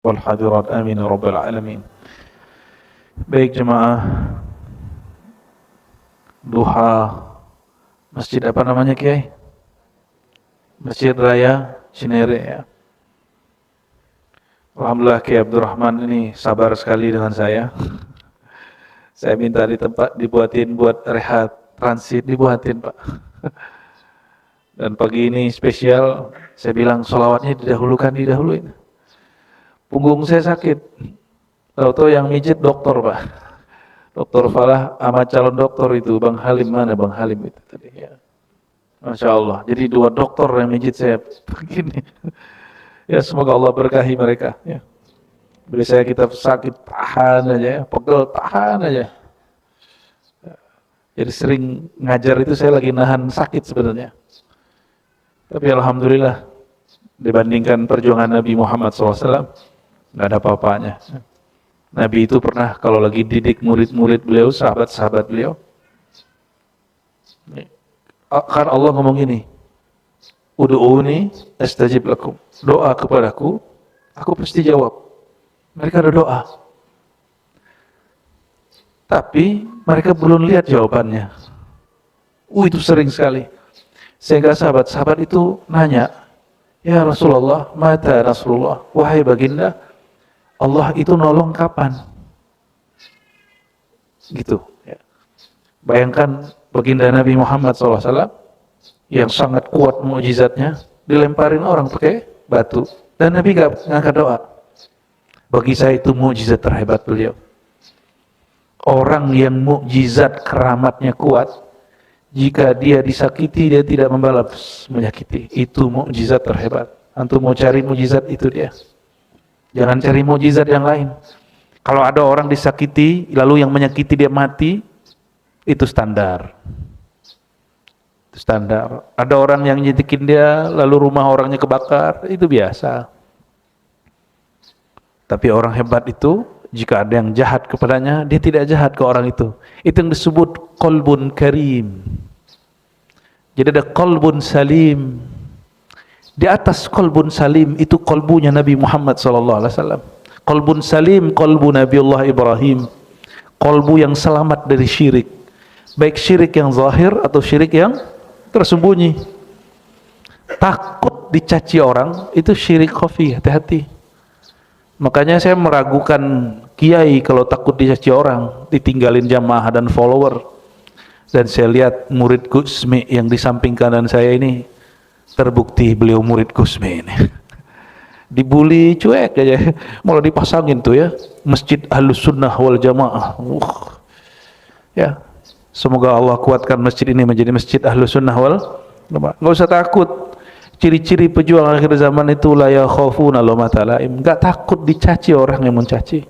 wal hadirat amin ya rabbal alamin. Baik jemaah duha masjid apa namanya Kiai? Masjid Raya Cinere ya. Alhamdulillah Kiai Abdurrahman ini sabar sekali dengan saya. Saya minta di tempat dibuatin buat rehat transit dibuatin Pak. Dan pagi ini spesial saya bilang sholawatnya didahuluin. Punggung saya sakit. Tahu-tahu yang mijit dokter Pak. Dokter Falah sama calon dokter itu Bang Halim mana Bang Halim itu tadi ya. Masya Allah. Jadi dua dokter yang mijit saya begini. Ya semoga Allah berkahi mereka. Ya. Beli saya kita sakit tahan aja ya, pegel tahan aja. Jadi sering ngajar itu saya lagi nahan sakit sebenarnya. Tapi alhamdulillah dibandingkan perjuangan Nabi Muhammad SAW nggak ada apa-apanya. Nabi itu pernah kalau lagi didik murid-murid beliau, sahabat-sahabat beliau, kan Allah ngomong gini, Ud'uni astajib lakum. Doa kepadaku, aku pasti jawab. Mereka ada doa. Tapi mereka belum lihat jawabannya. Itu sering sekali. Sehingga sahabat-sahabat itu nanya, ya Rasulullah, mata Rasulullah, wahai baginda, Allah itu nolong kapan? Gitu. Ya. Bayangkan baginda Nabi Muhammad SAW yang sangat kuat mukjizatnya dilemparin orang pakai batu dan Nabi gak ngangkat doa. Bagi saya itu mukjizat terhebat beliau. Orang yang mukjizat keramatnya kuat, jika dia disakiti dia tidak membalas menyakiti. Itu mukjizat terhebat. Antum mau cari mukjizat itu dia. Jangan cari mukjizat yang lain. Kalau ada orang disakiti lalu yang menyakiti dia mati, itu standar. Itu standar. Ada orang yang nyetikin dia lalu rumah orangnya kebakar, itu biasa. Tapi orang hebat itu jika ada yang jahat kepadanya, dia tidak jahat ke orang itu. Itu yang disebut qalbun karim. Jadi ada qalbun salim. Di atas qalbun salim itu qalbunya Nabi Muhammad SAW. Qalbun salim, qalbu Nabiullah Ibrahim. Qalbu yang selamat dari syirik. Baik syirik yang zahir atau syirik yang tersembunyi. Takut dicaci orang, itu syirik khafi, hati-hati. Makanya saya meragukan kiai kalau takut dicaci orang, ditinggalin jamaah dan follower. Dan saya lihat murid Gusmi yang di samping kanan saya ini, terbukti beliau murid Gusmi ini. Dibully cuek aja, malah dipasangin tuh ya, Masjid Ahlus Sunnah wal Jamaah. Ya, semoga Allah kuatkan masjid ini menjadi Masjid Ahlus Sunnah wal Jamaah. Nggak usah takut. Ciri-ciri pejuang akhir zaman itu la yakhafuna laumata laim, enggak takut dicaci orang yang mencaci.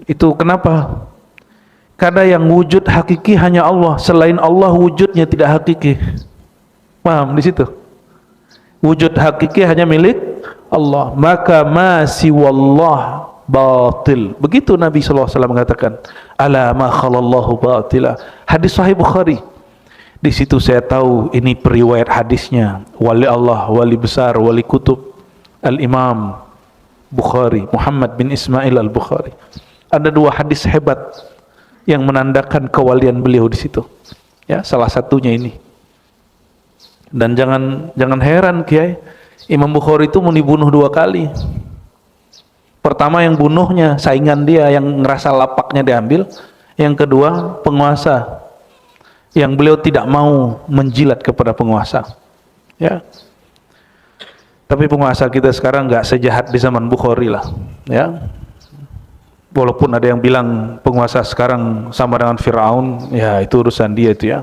Itu kenapa? Karena yang wujud hakiki hanya Allah, selain Allah wujudnya tidak hakiki. Paham di situ? Wujud hakiki hanya milik Allah, maka ma siwallah batil. Begitu Nabi SAW mengatakan, ala ma khalallahu batila. Hadis sahih Bukhari. Di situ saya tahu ini periwayat hadisnya wali Allah, wali besar, wali kutub, Al-Imam Bukhari, Muhammad bin Ismail Al-Bukhari. Ada dua hadis hebat yang menandakan kewalian beliau di situ. Ya, salah satunya ini. Dan jangan heran Kiai, Imam Bukhari itu mau dibunuh dua kali. Pertama yang bunuhnya saingan dia yang ngerasa lapaknya diambil, yang kedua penguasa yang beliau tidak mau menjilat kepada penguasa. Ya. Tapi penguasa kita sekarang nggak sejahat di zaman Bukhari lah. Ya. Walaupun ada yang bilang penguasa sekarang sama dengan Fir'aun, ya itu urusan dia itu ya.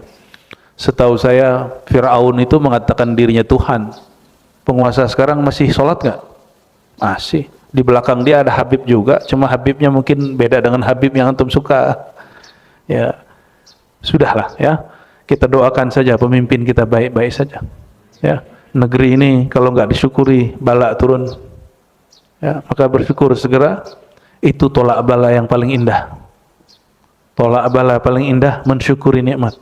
Setahu saya Fir'aun itu mengatakan dirinya Tuhan. Penguasa sekarang masih sholat nggak? Masih. Di belakang dia ada Habib juga, cuma Habibnya mungkin beda dengan Habib yang antum suka. Ya. Sudahlah ya, kita doakan saja pemimpin kita baik-baik saja ya. Negeri ini kalau nggak disyukuri bala turun ya, maka bersyukur segera. Itu tolak bala yang paling indah. Tolak bala paling indah mensyukuri nikmat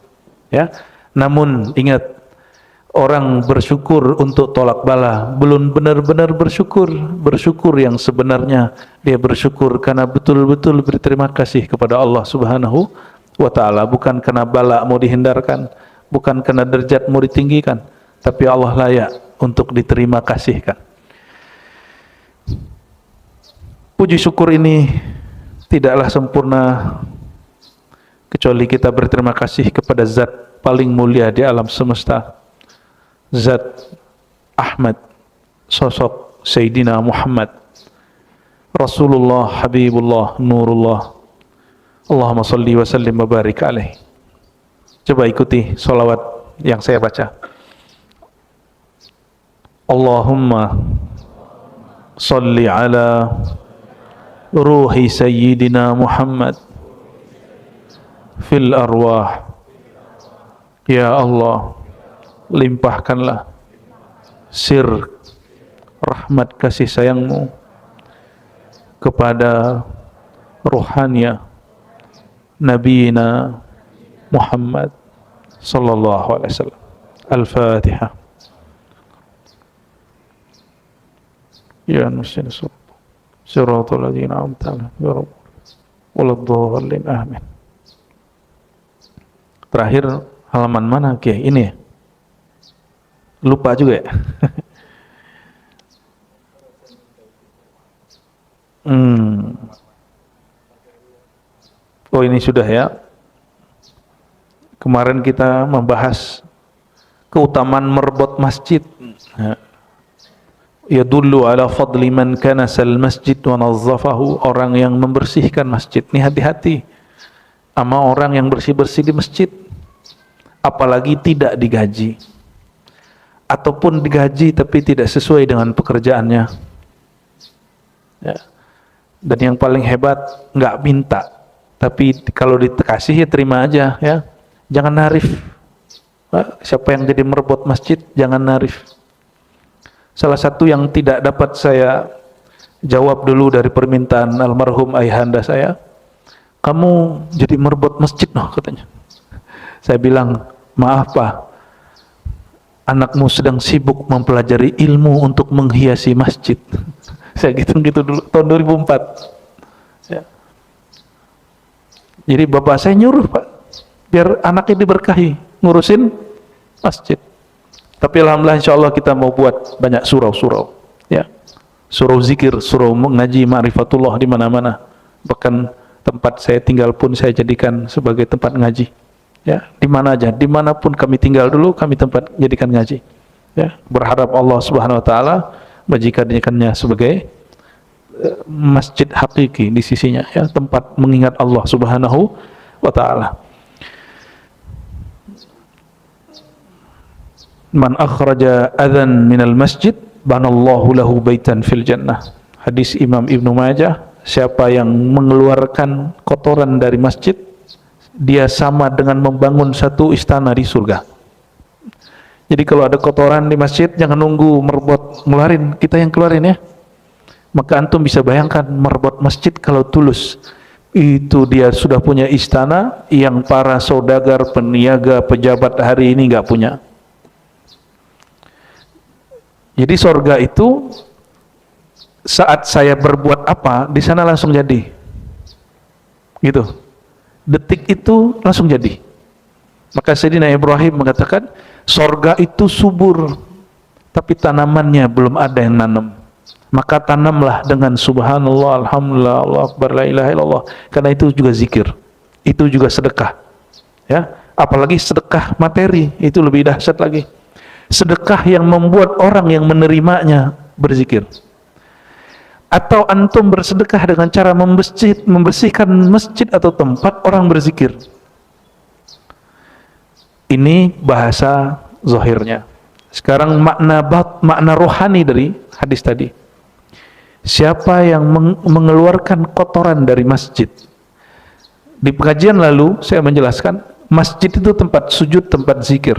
ya. Namun ingat, Orang bersyukur untuk tolak bala, belum benar-benar bersyukur. Bersyukur yang sebenarnya dia bersyukur karena betul-betul berterima kasih kepada Allah Subhanahu wa ta'ala, bukan karena bala mau dihindarkan, bukan karena derajat mau ditinggikan, tapi Allah layak untuk diterima kasihkan. Puji syukur ini tidaklah sempurna kecuali kita berterima kasih kepada zat paling mulia di alam semesta, zat Ahmad, sosok Sayyidina Muhammad, Rasulullah, Habibullah, Nurullah. Allahumma salli wa sallim wa barik alaih. Coba ikuti salawat yang saya baca. Allahumma salli ala ruhi Sayyidina Muhammad fil arwah. Ya Allah, limpahkanlah sir rahmat kasih sayangmu kepada ruhania Nabiina Muhammad sallallahu alaihi wasallam. Al-Fatihah. Ya nusyin siratal ladzina an'amta alaihim waladdallin. Amin. Terakhir halaman mana? Oke, ini ya. Lupa juga ya. Oh, ini sudah ya. Kemarin kita membahas keutamaan merbot masjid. Yadullu ala fadli man kanasal masjid wa nazzafahu. Orang yang membersihkan masjid. Ini hati-hati sama orang yang bersih-bersih di masjid, apalagi tidak digaji, ataupun digaji tapi tidak sesuai dengan pekerjaannya ya. Dan yang paling hebat, nggak minta, tapi kalau dikasih ya terima aja ya, jangan narif. Siapa yang jadi merbot masjid jangan narif. Salah satu yang tidak dapat saya jawab dulu dari permintaan almarhum ayahanda saya, kamu jadi merbot masjid noh, katanya. Saya bilang, maaf Pak, anakmu sedang sibuk mempelajari ilmu untuk menghiasi masjid. Saya gitu dulu, tahun 2004 ya. Jadi bapak saya nyuruh Pak, biar anaknya diberkahi ngurusin masjid. Tapi alhamdulillah insya Allah kita mau buat banyak surau-surau ya, surau zikir, surau mengaji ma'rifatullah di mana-mana. Bahkan tempat saya tinggal pun saya jadikan sebagai tempat ngaji ya, di mana aja, dimanapun kami tinggal dulu kami tempat jadikan ngaji ya. Berharap Allah Subhanahu Wa Taala menjadikannya sebagai masjid hakiki di sisinya ya, tempat mengingat Allah Subhanahu Wa Taala. Man akhraja adzan minal masjid banallahu lahu baitan fil jannah. Hadis Imam Ibnu Majah, siapa yang mengeluarkan kotoran dari masjid, dia sama dengan membangun satu istana di surga. Jadi kalau ada kotoran di masjid, jangan nunggu merbot ngeluarin, kita yang keluarin ya. Maka antum bisa bayangkan merbot masjid kalau tulus, itu dia sudah punya istana yang para saudagar, peniaga, pejabat hari ini nggak punya. Jadi surga itu saat saya berbuat apa, di sana langsung jadi. Gitu. Detik itu langsung jadi. Maka Sayyidina Ibrahim mengatakan, surga itu subur, tapi tanamannya belum ada yang nanam. Maka tanamlah dengan subhanallah, alhamdulillah, Allah akbar, la ilaha illallah. Karena itu juga zikir. Itu juga sedekah. Ya, apalagi sedekah materi, itu lebih dahsyat lagi. Sedekah yang membuat orang yang menerimanya berzikir. Atau antum bersedekah dengan cara membersihkan masjid atau tempat orang berzikir. Ini bahasa zahirnya. Sekarang makna rohani dari hadis tadi. Siapa yang mengeluarkan kotoran dari masjid. Di pengajian lalu saya menjelaskan, masjid itu tempat sujud, tempat zikir.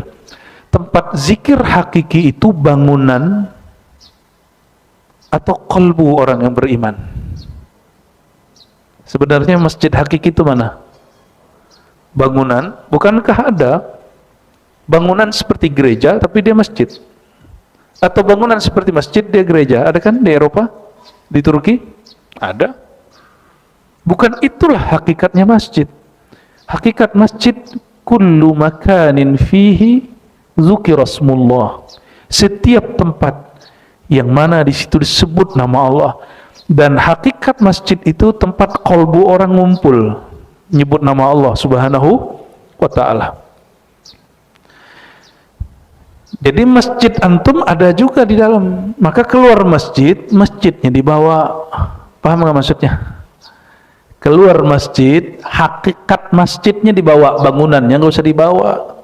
Tempat zikir hakiki itu bangunan atau qalbu orang yang beriman. Sebenarnya masjid hakiki itu mana? Bangunan. Bukankah ada Bangunan seperti gereja tapi dia masjid. Atau bangunan seperti masjid dia gereja. Ada kan di Eropa? Di Turki? Ada. Bukan itulah hakikatnya masjid. Hakikat masjid kullu makanin fihi dzukirasmullah. Setiap tempat yang mana di situ disebut nama Allah. Dan hakikat masjid itu tempat kolbu orang ngumpul, nyebut nama Allah Subhanahu wa ta'ala. Jadi masjid antum ada juga di dalam. Maka keluar masjid, masjidnya dibawa. Paham nggak maksudnya? Keluar masjid, hakikat masjidnya dibawa, bangunannya nggak usah dibawa.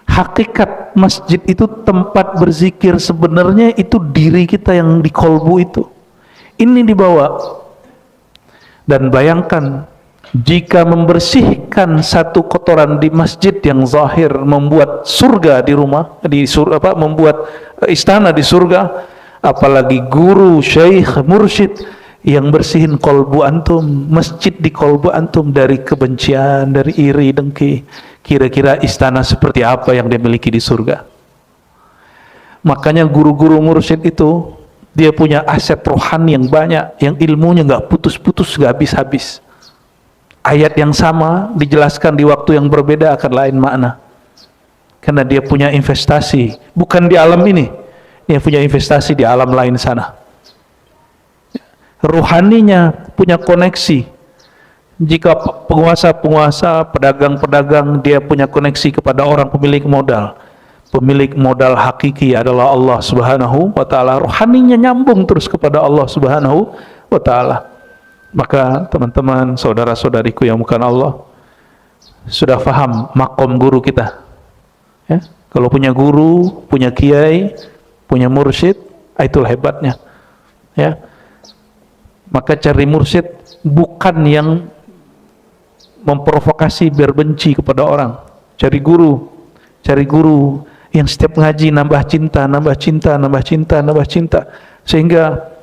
Hakikat masjid itu tempat berzikir, sebenarnya itu diri kita yang di kolbu itu. Ini dibawa. Dan bayangkan, jika membersihkan satu kotoran di masjid yang zahir membuat surga di rumah, membuat istana di surga, apalagi guru, syekh, mursyid yang bersihin kolbu antum, masjid di kolbu antum dari kebencian, dari iri, dengki. Kira-kira istana seperti apa yang dia miliki di surga? Makanya guru-guru mursyid itu dia punya aset rohani yang banyak, yang ilmunya nggak putus-putus, nggak habis-habis. Ayat yang sama dijelaskan di waktu yang berbeda akan lain makna. Karena dia punya investasi, bukan di alam ini, dia punya investasi di alam lain sana. Rohaninya punya koneksi. Jika penguasa-penguasa, pedagang-pedagang, dia punya koneksi kepada orang pemilik modal. Pemilik modal hakiki adalah Allah Subhanahu wa ta'ala. Rohaninya nyambung terus kepada Allah Subhanahu wa ta'ala. Maka teman-teman, saudara-saudariku yang bukan Allah, sudah faham makom guru kita ya? Kalau punya guru, punya kiai, punya mursyid, itulah hebatnya ya. Maka cari mursyid bukan yang memprovokasi biar benci kepada orang. Cari guru yang setiap ngaji nambah cinta, nambah cinta, nambah cinta, nambah cinta, sehingga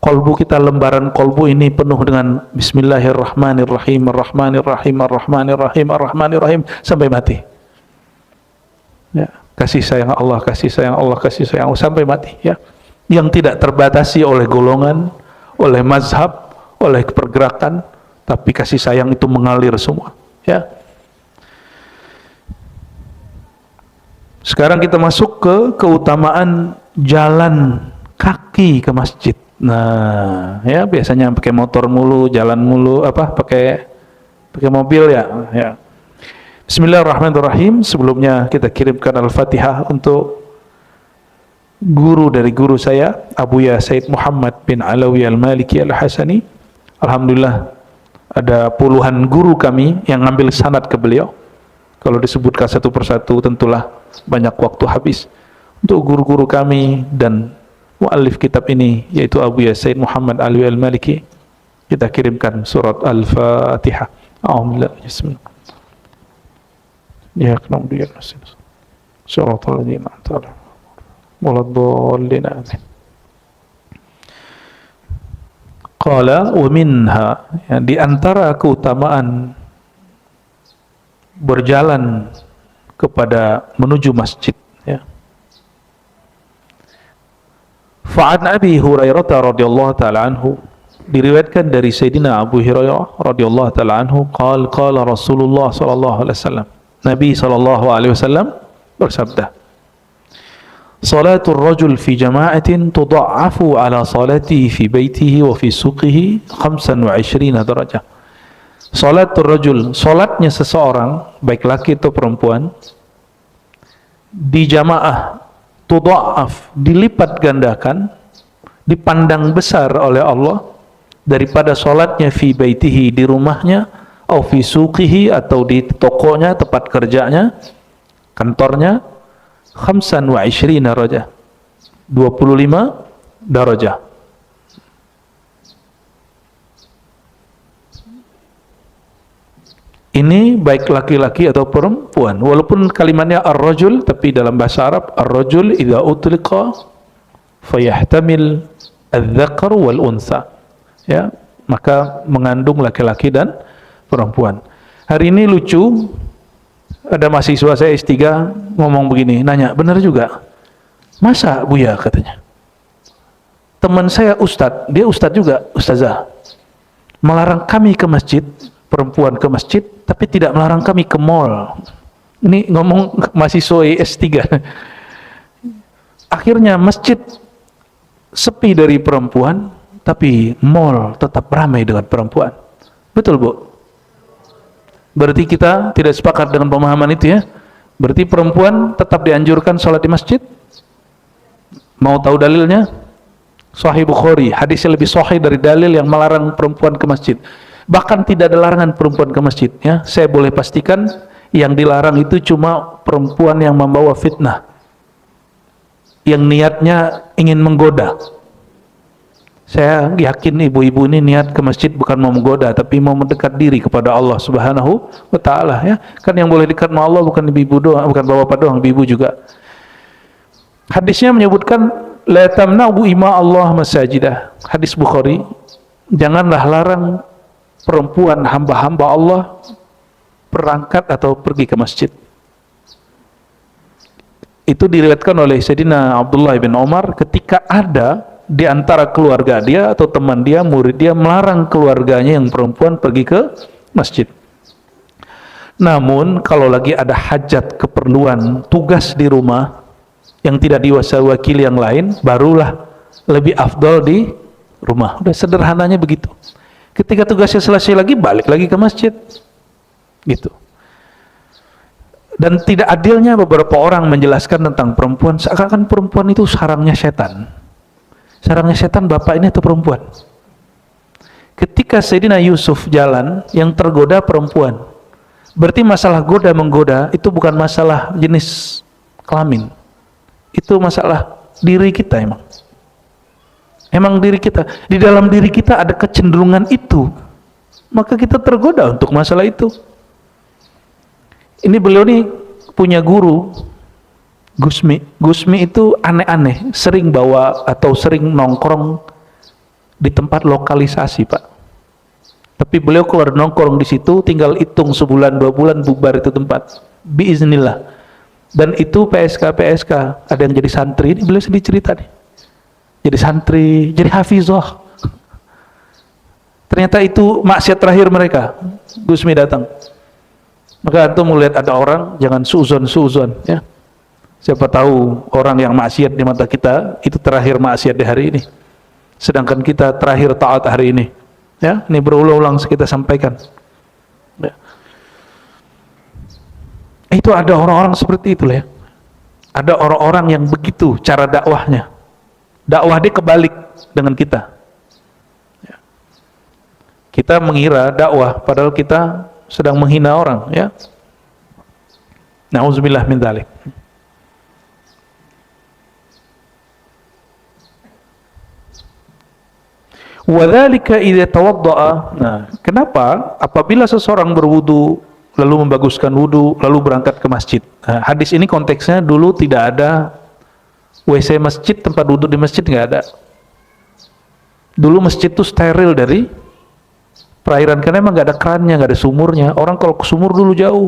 kolbu kita, lembaran kolbu ini penuh dengan Bismillahirrahmanirrahim, Ar-Rahmanirrahim, Ar-Rahmanirrahim, Ar-Rahmanirrahim sampai mati. Ya, kasih sayang Allah, kasih sayang Allah, kasih sayang Allah sampai mati ya. Yang tidak terbatasi oleh golongan, oleh mazhab, oleh pergerakan, tapi kasih sayang itu mengalir semua ya. Sekarang kita masuk ke keutamaan jalan kaki ke masjid. Nah, ya biasanya pakai motor mulu, jalan mulu, pakai mobil ya. Bismillahirrahmanirrahim. Sebelumnya kita kirimkan Al-Fatihah untuk guru dari guru saya, Abuya Said Muhammad bin Alawi Al-Maliki Al-Hasani. Alhamdulillah ada puluhan guru kami yang ngambil sanad ke beliau. Kalau disebutkan satu persatu tentulah banyak waktu habis. Untuk guru-guru kami dan muallif kitab ini, yaitu Abuya Said Muhammad Alawi Al-Maliki, kita kirimkan surat Al-Fatihah. Bismillah. Ya kemudian surat Al-Ladzina antara waladhdallin amin. Qala wa minha, ya, di antara keutamaan berjalan kepada menuju masjid ya. Fa'an Abi Hurairah radhiyallahu ta'ala anhu, diriwayatkan dari Sayyidina Abu Hurairah radhiyallahu ta'ala anhu, qala Rasulullah sallallahu alaihi wasallam, Nabi sallallahu alaihi wasallam bersabda, Salatul rajul fi jama'atin tudha'afu ala salatihi fi baitihi wa fi suqihi 25 darajah. Salatul rajul, salatnya seseorang, baik laki atau perempuan, di jamaah, tudha'af, dilipat gandakan, dipandang besar oleh Allah daripada salatnya fi baitihi, di rumahnya, atau fi suqihi, atau di tokonya, tempat kerjanya, kantornya, 25 darajah, 25 darajah. Ini baik laki-laki atau perempuan. Walaupun kalimatnya ar-rajul, tapi dalam bahasa Arab ar-rajul idza utliqa fayahtamil adz-dzakar wal untha. Ya, maka mengandung laki-laki dan perempuan. Hari ini lucu, ada mahasiswa saya S3 ngomong begini, nanya, benar juga? Masa Buya katanya? Teman saya ustadz, dia ustadz juga, ustazah, melarang kami ke masjid, perempuan ke masjid, tapi tidak melarang kami ke mall. Ini ngomong mahasiswa S3. Akhirnya masjid sepi dari perempuan, tapi mall tetap ramai dengan perempuan. Betul, Bu? Berarti kita tidak sepakat dengan pemahaman itu ya? Berarti perempuan tetap dianjurkan sholat di masjid? Mau tahu dalilnya? Sahih Bukhari, hadisnya lebih sahih dari dalil yang melarang perempuan ke masjid. Bahkan tidak ada larangan perempuan ke masjid ya. Saya boleh pastikan yang dilarang itu cuma perempuan yang membawa fitnah, yang niatnya ingin menggoda. Saya yakin ibu-ibu ini niat ke masjid bukan mau menggoda, tapi mau mendekat diri kepada Allah Subhanahu wa taala ya. Kan yang boleh dekat sama Allah bukan ibu doang, bukan bapak doang, ibu juga. Hadisnya menyebutkan la tamna'u ima Allah masajidah. Hadis Bukhari, janganlah larang perempuan hamba-hamba Allah berangkat atau pergi ke masjid. Itu diriwayatkan oleh Sayyidina Abdullah bin Umar ketika ada di antara keluarga dia atau teman dia, murid dia melarang keluarganya yang perempuan pergi ke masjid. Namun kalau lagi ada hajat, keperluan, tugas di rumah yang tidak diwakili yang lain, barulah lebih afdol di rumah. Udah sederhananya begitu. Ketika tugasnya selesai lagi, balik lagi ke masjid. Gitu. Dan tidak adilnya beberapa orang menjelaskan tentang perempuan, seakan-akan perempuan itu sarangnya setan. Sarangnya setan bapak ini atau perempuan? Ketika Sayyidina Yusuf jalan, yang tergoda perempuan. Berarti masalah goda menggoda itu bukan masalah jenis kelamin. Itu masalah diri kita emang. Emang diri kita, di dalam diri kita ada kecenderungan itu. Maka kita tergoda untuk masalah itu. Ini beliau nih punya guru Gusmi. Gusmi itu aneh-aneh, sering bawa atau sering nongkrong di tempat lokalisasi, Pak. Tapi beliau keluar nongkrong di situ, tinggal hitung sebulan 2 bulan bubar itu tempat. Biiznillah. Dan itu PSK, ada yang jadi santri. Ini beliau sedih cerita nih. Jadi santri, jadi hafizah. Ternyata itu maksiat terakhir mereka. Gusmi datang. Maka antum melihat ada orang, jangan suuzon ya. Siapa tahu orang yang maksiat di mata kita itu terakhir maksiat di hari ini. Sedangkan kita terakhir taat hari ini. Ya, ini berulang-ulang kita sampaikan. Ya. Itu ada orang-orang seperti itu ya. Ada orang-orang yang begitu cara dakwahnya. Dakwah dia kebalik dengan kita. Ya. Kita mengira dakwah padahal kita sedang menghina orang ya. Nauzubillah min dzalik. Wadzalika idza tawaddaa. Nah, kenapa apabila seseorang berwudu lalu membaguskan wudu lalu berangkat ke masjid. Nah, hadis ini konteksnya dulu tidak ada WC masjid, tempat wudu di masjid nggak ada. Dulu masjid itu steril dari perairan karena emang nggak ada kerannya, nggak ada sumurnya. Orang kalau ke sumur dulu jauh.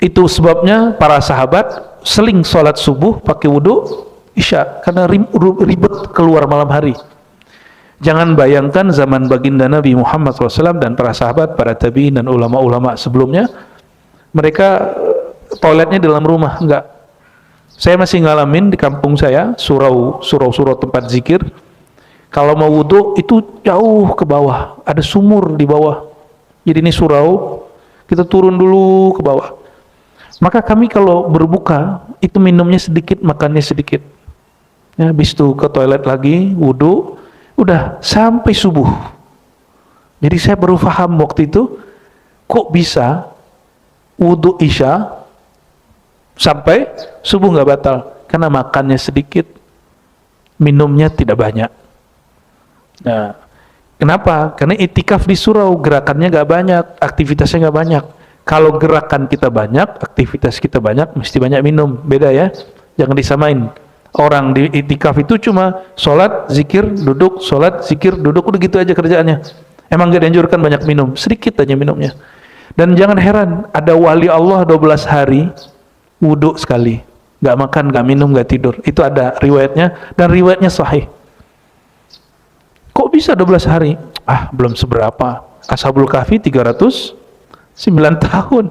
Itu sebabnya para sahabat seling sholat subuh pakai wudu isya karena ribet keluar malam hari. Jangan bayangkan zaman baginda Nabi Muhammad SAW dan para sahabat, para tabi'in dan ulama-ulama sebelumnya, mereka toiletnya dalam rumah, enggak. Saya masih ngalamin di kampung saya, surau tempat zikir. Kalau mau wudu itu jauh ke bawah, ada sumur di bawah. Jadi ini surau, kita turun dulu ke bawah. Maka kami kalau berbuka itu minumnya sedikit, makannya sedikit. Ya, habis itu ke toilet lagi, wudu. Udah sampai subuh. Jadi saya baru paham waktu itu kok bisa wudu isya sampai subuh nggak batal karena makannya sedikit, minumnya tidak banyak. Nah, kenapa? Karena itikaf di surau gerakannya nggak banyak, aktivitasnya nggak banyak. Kalau gerakan kita banyak, aktivitas kita banyak, mesti banyak minum. Beda ya, jangan disamain. Orang di itikaf itu cuma sholat, zikir, duduk, sholat, zikir, duduk, udah gitu aja kerjaannya. Emang gak dianjurkan banyak minum, sedikit aja minumnya. Dan jangan heran, ada wali Allah 12 hari wudhu sekali, nggak makan, nggak minum, nggak tidur. Itu ada riwayatnya, dan riwayatnya sahih. Kok bisa 12 hari? Belum seberapa. Ashabul Kahfi 309 tahun.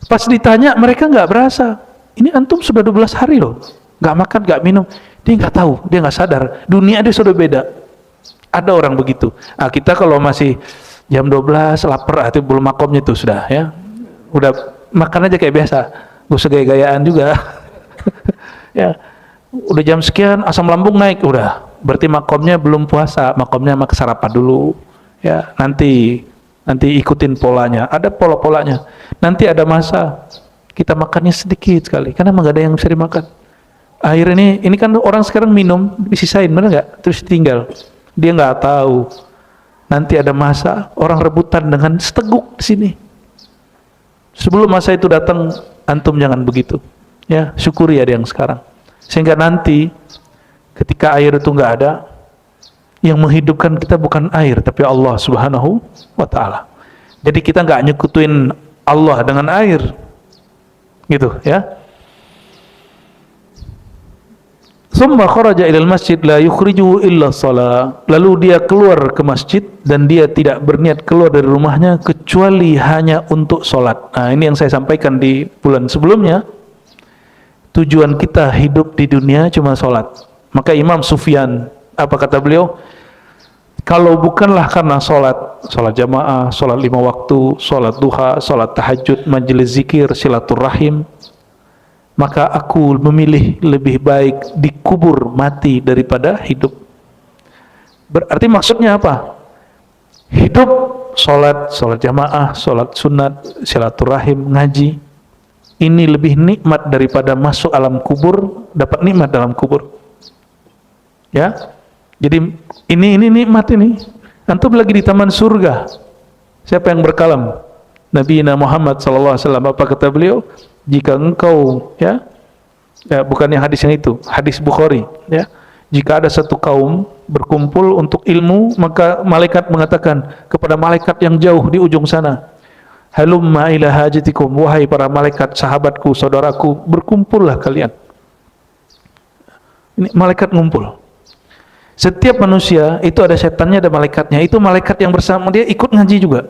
Pas ditanya, mereka nggak berasa. Ini antum sudah 12 hari loh, nggak makan, nggak minum. Dia nggak tahu, dia nggak sadar. Dunia dia sudah beda. Ada orang begitu. Kita kalau masih jam 12 lapar, hati belum makomnya itu sudah ya. Udah makan aja kayak biasa. Gak usah gaya-gayaan juga. Ya. Udah jam sekian asam lambung naik, udah. Berarti makomnya belum puasa, makomnya mak sarapan dulu. Ya, nanti ikutin polanya. Ada pola-polanya. Nanti ada masa kita makannya sedikit sekali karena memang gak ada yang bisa dimakan. Akhir ini kan orang sekarang minum disisain, benar nggak? Terus tinggal. Dia nggak tahu. Nanti ada masa orang rebutan dengan seteguk di sini. Sebelum masa itu datang, antum jangan begitu. Ya, syukuri ada yang sekarang. Sehingga nanti ketika air itu nggak ada, yang menghidupkan kita bukan air, tapi Allah Subhanahu wa Ta'ala. Jadi kita nggak nyekutuin Allah dengan air, gitu ya. Summa kharaja ilal masjid la yukhrijuhu illa shalah. Lalu dia keluar ke masjid dan dia tidak berniat keluar dari rumahnya kecuali hanya untuk sholat. Ini yang saya sampaikan di bulan sebelumnya. Tujuan kita hidup di dunia cuma sholat. Maka Imam Sufyan, apa kata beliau? Kalau bukanlah karena sholat jamaah, sholat 5 waktu, sholat duha, sholat tahajud, majelis zikir, silaturahim, maka aku memilih lebih baik dikubur mati daripada hidup. Berarti maksudnya apa? Hidup, sholat jamaah, sholat sunat, silaturahim, ngaji, ini lebih nikmat daripada masuk alam kubur, dapat nikmat dalam kubur. Ya, jadi ini nikmat ini. Antum lagi di taman surga. Siapa yang berkalam? Nabi Muhammad SAW. Apa kata beliau? Jika engkau bukan yang hadis yang itu, hadis Bukhari ya, jika ada satu kaum berkumpul untuk ilmu, maka malaikat mengatakan kepada malaikat yang jauh di ujung sana, halumma ila hajatikum, wahai para malaikat sahabatku, saudaraku, berkumpullah kalian. Ini malaikat ngumpul. Setiap manusia itu ada setannya, ada malaikatnya. Itu malaikat yang bersama dia ikut ngaji juga.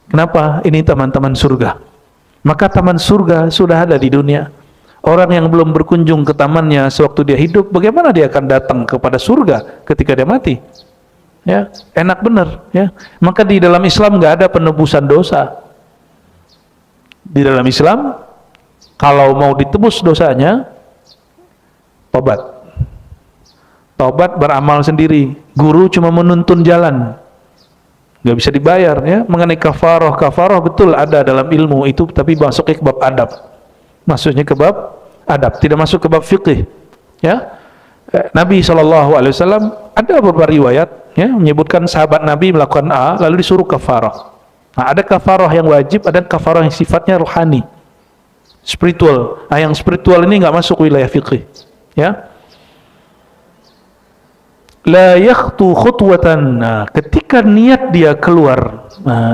Kenapa? Ini teman-teman surga. Maka taman surga sudah ada di dunia. Orang yang belum berkunjung ke tamannya sewaktu dia hidup, bagaimana dia akan datang kepada surga ketika dia mati? Ya, enak benar. Ya, maka di dalam Islam nggak ada penebusan dosa. Di dalam Islam, kalau mau ditebus dosanya, tobat beramal sendiri. Guru cuma menuntun jalan. Nggak bisa dibayar ya. Mengenai kafarah betul ada dalam ilmu itu, tapi masuknya ke bab adab. Masuknya ke bab adab, tidak masuk ke bab fikih. Ya. Nabi SAW ada beberapa riwayat ya menyebutkan sahabat Nabi melakukan A lalu disuruh kafarah. Ada kafarah yang wajib, ada kafarah yang sifatnya rohani, spiritual. Yang spiritual ini nggak masuk wilayah fikih. Ya. La yakhtu khutwatan. Ketika niat dia keluar.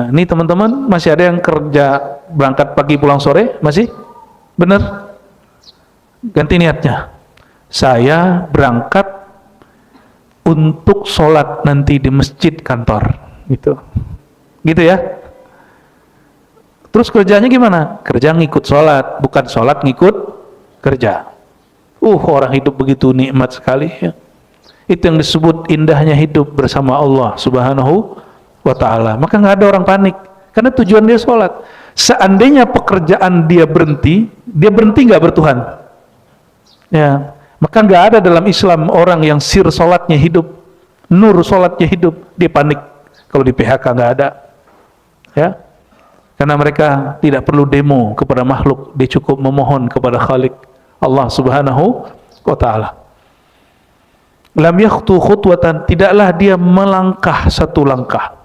Ini teman-teman masih ada yang kerja berangkat pagi pulang sore, masih? Benar? Ganti niatnya. Saya berangkat untuk sholat nanti di masjid kantor, gitu. Gitu ya. Terus kerjanya gimana? Kerja ngikut sholat, bukan sholat ngikut kerja. Orang hidup begitu nikmat sekali ya. Itu yang disebut indahnya hidup bersama Allah Subhanahu wa Ta'ala. Maka nggak ada orang panik karena tujuan dia sholat. Seandainya pekerjaan dia berhenti nggak bertuhan ya, maka nggak ada dalam Islam orang yang sir sholatnya hidup, nur sholatnya hidup, dia panik kalau di PHK, nggak ada ya, karena mereka tidak perlu demo kepada makhluk, dia cukup memohon kepada Khalik Allah Subhanahu wa Ta'ala. Lam yakhtu khutwatan, tidaklah dia melangkah satu langkah,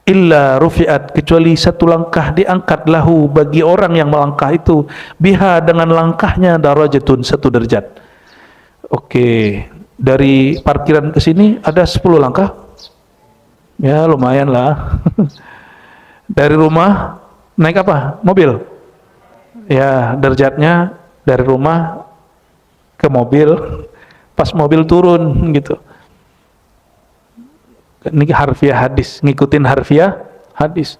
illa rufi'at, kecuali satu langkah diangkat lahu bagi orang yang melangkah itu, biha dengan langkahnya darajatun, satu derajat. Oke, dari parkiran ke sini ada 10 langkah ya, lumayan lah. Dari rumah naik apa? Mobil. Ya, derajatnya dari rumah ke mobil, pas mobil turun gitu. Ini harfiah hadis, ngikutin harfiah hadis.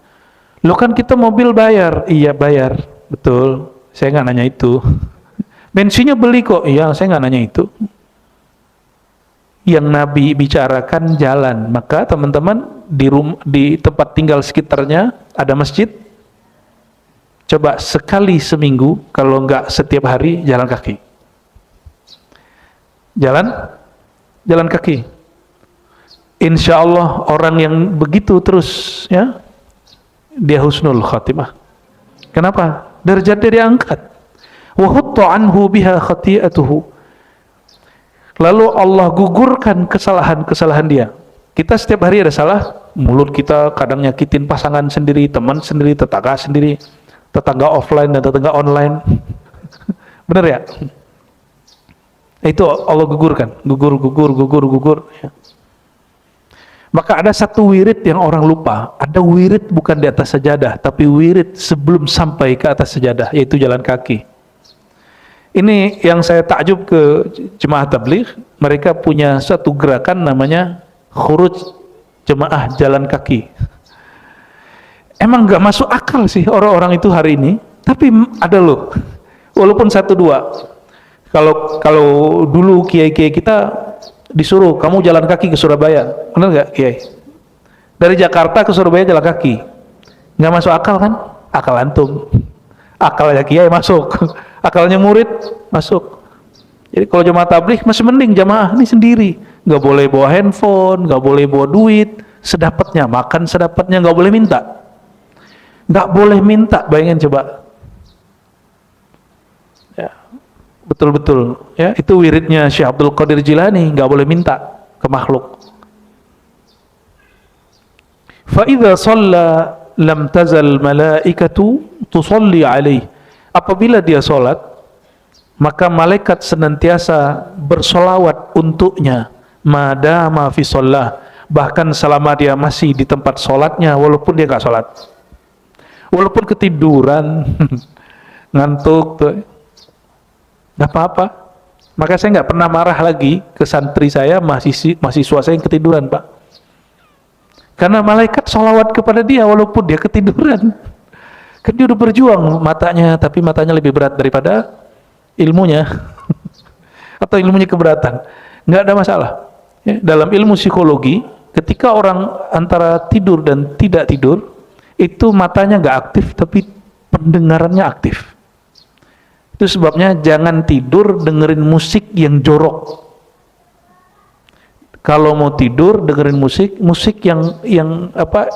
Lo kan kita mobil bayar, iya bayar, betul. Saya nggak nanya itu. Bensinnya beli kok, iya saya nggak nanya itu. Yang Nabi bicarakan jalan, maka teman-teman di tempat tinggal sekitarnya ada masjid. Coba sekali seminggu, kalau nggak setiap hari jalan kaki. Jalan kaki. Insya Allah orang yang begitu terus, ya, dia husnul khatimah. Kenapa? Derajatnya diangkat. Wa hutta anhu biha khati'atuhu. Lalu Allah gugurkan kesalahan-kesalahan dia. Kita setiap hari ada salah, mulut kita kadang nyakitin pasangan sendiri, teman sendiri, tetangga offline dan tetangga online. Benar ya? Itu Allah gugurkan, gugur. Ya. Maka ada satu wirid yang orang lupa. Ada wirid bukan di atas sajadah, tapi wirid sebelum sampai ke atas sajadah, yaitu jalan kaki. Ini yang saya takjub ke jemaah tabligh, mereka punya satu gerakan namanya khuruj jemaah jalan kaki. Emang nggak masuk akal sih orang-orang itu hari ini, tapi ada loh. Walaupun satu dua. Kalau dulu kiai-kiai kita disuruh kamu jalan kaki ke Surabaya, benar nggak kiai? Dari Jakarta ke Surabaya jalan kaki, nggak masuk akal kan? Akal antum, akalnya kiai masuk, akalnya murid masuk. Jadi kalau jemaah tabligh masih mending jamaah ini sendiri, nggak boleh bawa handphone, nggak boleh bawa duit, sedapatnya makan sedapatnya, nggak boleh minta, bayangin coba. Betul-betul, ya, itu wiridnya Syekh Abdul Qadir Jilani, nggak boleh minta ke makhluk. Fa idza shalla lam tazal malaikatu tusalli alaihi. Apabila dia salat, maka malaikat senantiasa bersolawat untuknya, madama fi shalah, bahkan selama dia masih di tempat salatnya, walaupun dia nggak salat, walaupun ketiduran, ngantuk tuh. Nggak apa-apa. Maka saya nggak pernah marah lagi ke santri saya, mahasiswa saya yang ketiduran, Pak. Karena malaikat sholawat kepada dia walaupun dia ketiduran. Kan dia udah berjuang matanya, tapi matanya lebih berat daripada ilmunya. Atau ilmunya keberatan. Nggak ada masalah. Ya, dalam ilmu psikologi, ketika orang antara tidur dan tidak tidur, itu matanya nggak aktif, tapi pendengarannya aktif. Itu sebabnya jangan tidur dengerin musik yang jorok. Kalau mau tidur dengerin musik yang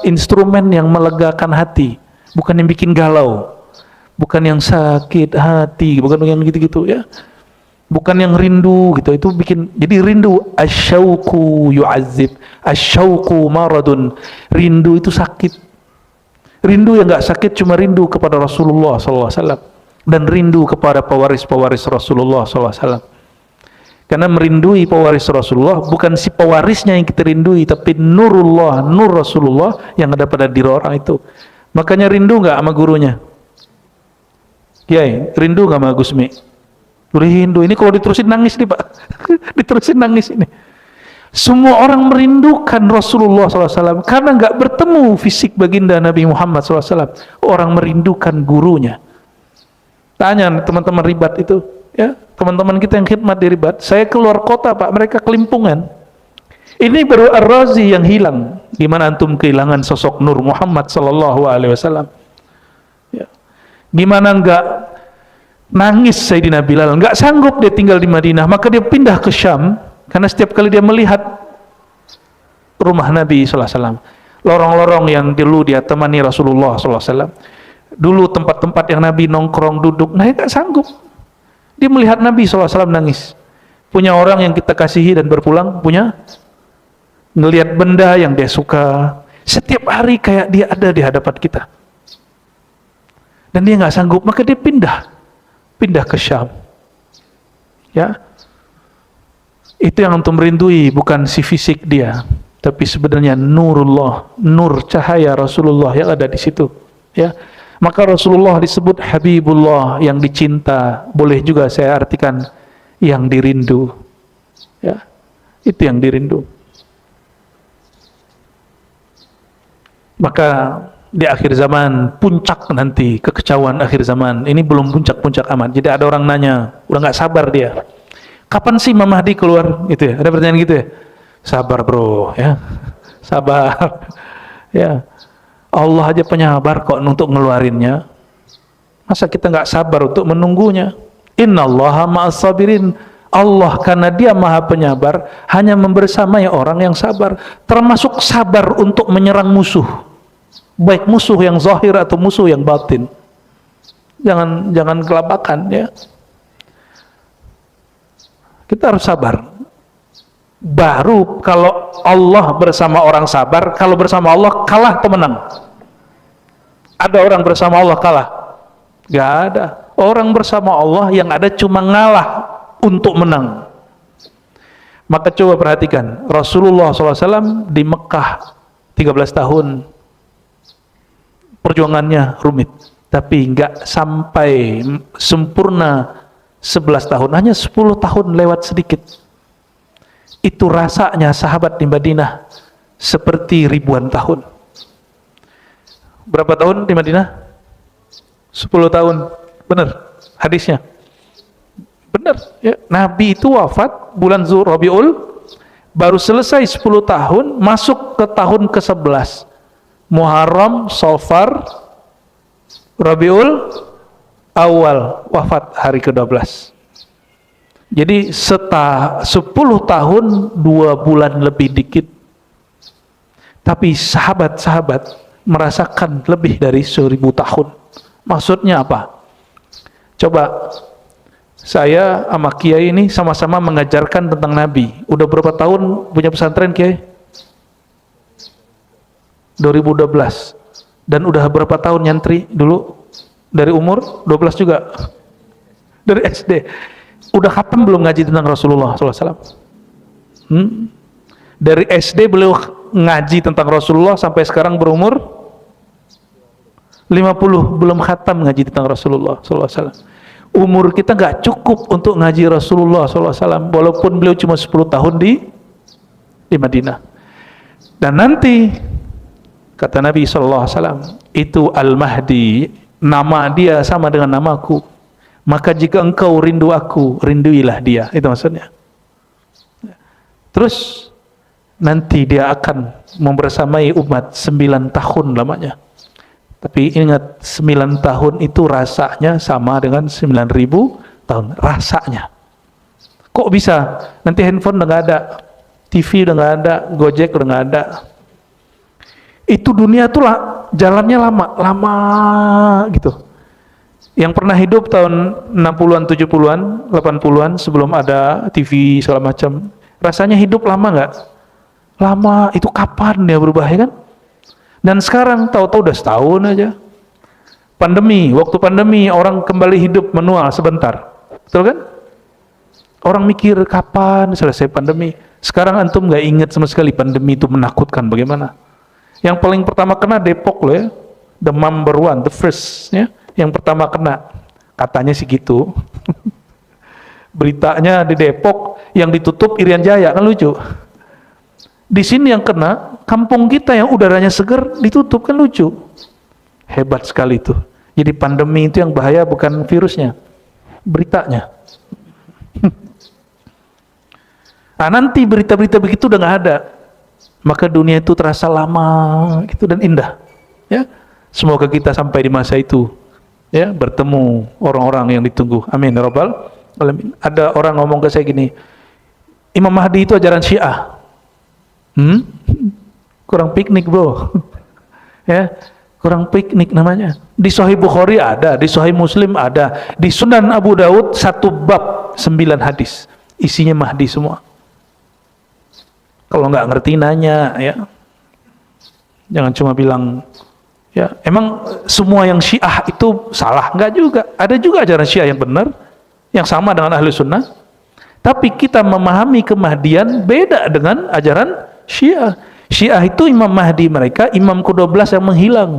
instrumen yang melegakan hati, bukan yang bikin galau, bukan yang sakit hati, bukan yang gitu-gitu ya. Bukan yang rindu gitu, itu bikin jadi rindu. Asyauqu yu'azzib, asyauqu maradun. Rindu itu sakit. Rindu yang enggak sakit cuma rindu kepada Rasulullah SAW. Dan rindu kepada pewaris-pewaris Rasulullah SAW. Karena merindui pewaris Rasulullah bukan si pewarisnya yang kita rindui, tapi nurullah, nur Rasulullah yang ada pada diri orang itu. Makanya rindu nggak sama gurunya? Kiai, rindu nggak sama Gusmi? Rindu. Ini kalau diterusin nangis nih Pak. Diterusin nangis ini. Semua orang merindukan Rasulullah SAW karena nggak bertemu fisik baginda Nabi Muhammad SAW. Orang merindukan gurunya. Tanya teman-teman ribat itu, ya, teman-teman kita yang khidmat di ribat, saya keluar kota Pak, mereka kelimpungan. Ini baru Ar-Razi yang hilang. Gimana antum kehilangan sosok Nur Muhammad sallallahu alaihi wasallam? Ya. Gimana enggak nangis Sayyidina Bilal, enggak sanggup dia tinggal di Madinah, maka dia pindah ke Syam karena setiap kali dia melihat rumah Nabi sallallahu alaihi wasallam, lorong-lorong yang dulu dia temani Rasulullah sallallahu alaihi wasallam. Dulu tempat-tempat yang Nabi nongkrong duduk, nah dia gak sanggup. Dia melihat Nabi SAW nangis. Punya orang yang kita kasihi dan berpulang, punya ngelihat benda yang dia suka. Setiap hari kayak dia ada di hadapan kita. Dan dia gak sanggup, maka dia pindah ke Syam. Ya, itu yang antum merindui, bukan si fisik dia. tapi sebenarnya nurullah, nur cahaya Rasulullah yang ada di situ, ya. Maka Rasulullah disebut Habibullah, yang dicinta. Boleh juga saya artikan yang dirindu, ya. Itu yang dirindu. Maka di akhir zaman, puncak nanti, kekecauan akhir zaman, ini belum puncak-puncak amat. Jadi ada orang nanya, udah nggak sabar dia, kapan sih Imam Mahdi keluar? Gitu ya, ada pertanyaan gitu ya. Sabar bro, ya, sabar, ya. Allah aja penyabar kok untuk ngeluarinnya. Masa kita nggak sabar untuk menunggunya? Innallaha ma'as sabirin. Allah karena dia maha penyabar, hanya membersamai orang yang sabar. Termasuk sabar untuk menyerang musuh, baik musuh yang zahir atau musuh yang batin. Jangan kelabakan, ya. Kita harus sabar. Baru kalau Allah bersama orang sabar, kalau bersama Allah kalah atau menang? Ada orang bersama Allah kalah? Gak ada. Orang bersama Allah yang ada cuma ngalah untuk menang. Maka coba perhatikan, Rasulullah SAW di Mekah 13 tahun, perjuangannya rumit, tapi nggak sampai sempurna 11 tahun, hanya 10 tahun lewat sedikit. Itu rasanya sahabat di Madinah seperti ribuan tahun. Berapa tahun di Madinah? 10 tahun. Benar hadisnya. Benar, ya. Nabi itu wafat bulan Rabiul, baru selesai 10 tahun, masuk ke tahun ke-11. Muharram, Safar, Rabiul Awal, wafat hari ke-12. Jadi 10 tahun 2 bulan lebih dikit. Tapi sahabat-sahabat merasakan lebih dari 1000 tahun. Maksudnya apa? Coba, saya sama Kiai ini sama-sama mengajarkan tentang Nabi. Udah berapa tahun punya pesantren, Kiai? 2012. Dan udah berapa tahun nyantri dulu? Dari umur 12 juga? Dari SD. Udah kapan belum ngaji tentang Rasulullah SAW? Dari SD beliau ngaji tentang Rasulullah sampai sekarang berumur 50, belum khatam ngaji tentang Rasulullah SAW. Umur kita nggak cukup untuk ngaji Rasulullah SAW, walaupun beliau cuma 10 tahun di Madinah. Dan nanti kata Nabi SAW, itu Al-Mahdi, nama dia sama dengan namaku. Maka jika engkau rindu aku, rinduilah dia. Itu maksudnya. Terus nanti dia akan membersamai umat 9 tahun lamanya. Tapi ingat, 9 tahun itu rasanya sama dengan 9.000 tahun. Rasanya. Kok bisa? Nanti handphone udah nggak ada, TV udah nggak ada, Gojek udah nggak ada. Itu dunia tuh jalannya lama gitu. Yang pernah hidup tahun 60-an, 70-an, 80-an sebelum ada TV segala macam, rasanya hidup lama nggak? Lama. Itu kapan dia berubah, ya kan? Dan sekarang tahu-tahu udah setahun aja. Pandemi, waktu pandemi orang kembali hidup manual sebentar, betul kan? Orang mikir kapan selesai pandemi. Sekarang antum nggak ingat sama sekali pandemi itu menakutkan bagaimana. Yang paling pertama kena Depok loh, ya, the number one, the first, ya. Yang pertama kena, katanya sih gitu. Beritanya di Depok, yang ditutup Irian Jaya, kan lucu. Di sini yang kena, kampung kita yang udaranya segar ditutup, kan lucu. Hebat sekali itu. Jadi pandemi itu yang bahaya bukan virusnya, beritanya. Nah, nanti berita-berita begitu udah nggak ada, maka dunia itu terasa lama gitu dan indah. Ya, semoga kita sampai di masa itu, ya, bertemu orang-orang yang ditunggu. Amin ya rabbal alamin. Ada orang ngomong ke saya gini, Imam Mahdi itu ajaran Syiah. Kurang piknik bro. Ya, kurang piknik namanya. Di Sahih Bukhari ada, di Sahih Muslim ada, di Sunan Abu Daud 1 bab 9 hadis, isinya Mahdi semua. Kalau nggak ngerti nanya, ya. Jangan cuma bilang, ya, emang semua yang Syiah itu salah? Nggak juga. Ada juga ajaran Syiah yang benar, yang sama dengan Ahlu Sunnah. Tapi kita memahami kemahdian beda dengan ajaran Syiah. Syiah itu Imam Mahdi mereka, imam ke-12 yang menghilang.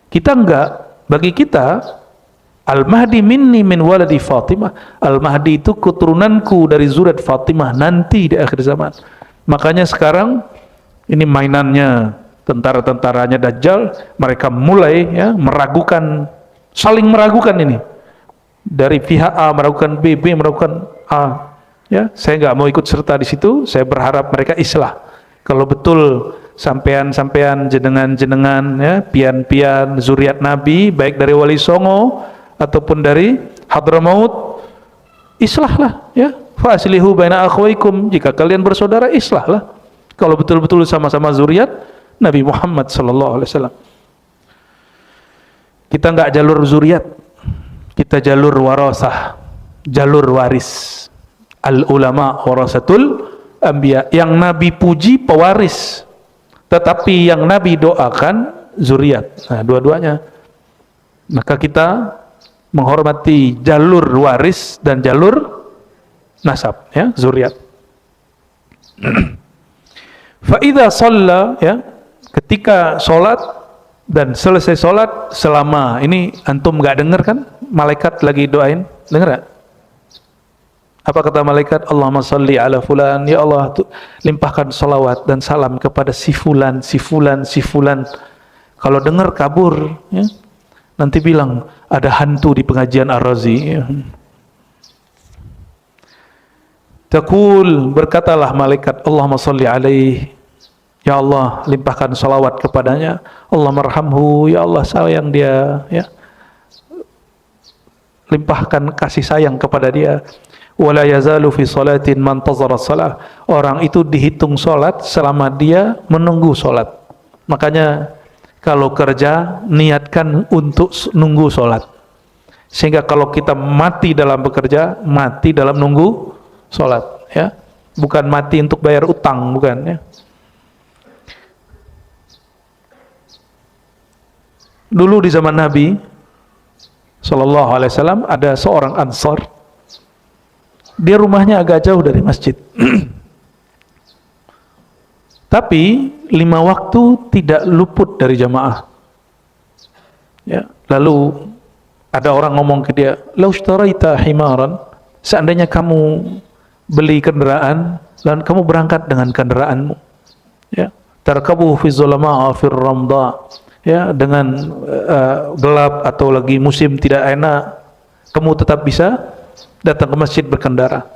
Kita enggak. Bagi kita, Al-Mahdi minni min waladi Fatimah. Al-Mahdi itu keturunanku dari zuriat Fatimah nanti di akhir zaman. Makanya sekarang ini mainannya tentara-tentaranya Dajjal, mereka mulai ya meragukan, saling meragukan ini. Dari pihak A meragukan B, B meragukan A. Ya, saya nggak mau ikut serta di situ. Saya berharap mereka islah. Kalau betul sampean-sampean, jenengan-jenengan, ya, pian-pian zuriat Nabi, baik dari Wali Songo ataupun dari Hadramaut, islahlah, ya. Fa aslihu baina akhwaikum. Jika kalian bersaudara, islahlah. Kalau betul-betul sama-sama zuriat Nabi Muhammad sallallahu alaihi wasallam. Kita nggak jalur zuriat, kita jalur warasah, jalur waris. Al ulama warasatul anbiya. Yang Nabi puji pewaris, tetapi yang Nabi doakan zuriat. Nah, dua-duanya. Maka kita menghormati jalur waris dan jalur nasab, ya, zuriat. Fa idza shalla, ya, ketika salat dan selesai salat, selama ini antum enggak dengar kan malaikat lagi doain, dengar enggak? Apa kata malaikat? Allahumma salli ala fulan, ya Allah, limpahkan salawat dan salam kepada si fulan, si fulan, si fulan. Kalau dengar kabur, ya, nanti bilang ada hantu di pengajian Ar-Razi, ya. Taqul, berkatalah malaikat, Allahumma salli alaihi, ya Allah, limpahkan salawat kepadanya. Allah marhamhu, ya Allah, sayang dia, ya. Limpahkan kasih sayang kepada dia. Wala yazalu fi salatin man tazara salah. Orang itu dihitung salat selama dia menunggu salat. Makanya kalau kerja, niatkan untuk nunggu salat. Sehingga kalau kita mati dalam bekerja, mati dalam nunggu salat, ya. Bukan mati untuk bayar utang, bukan, ya. Dulu di zaman Nabi sallallahu alaihi wasallam ada seorang Ansar. Dia rumahnya agak jauh dari masjid. Tapi 5 waktu tidak luput dari jamaah. Ya, lalu ada orang ngomong ke dia, "Lau ishtaraita himaran," seandainya kamu beli kendaraan dan kamu berangkat dengan kendaraanmu, ya, tarkabu fi zulama fi ramda, ya, dengan gelap atau lagi musim tidak enak, kamu tetap bisa datang ke masjid berkendara.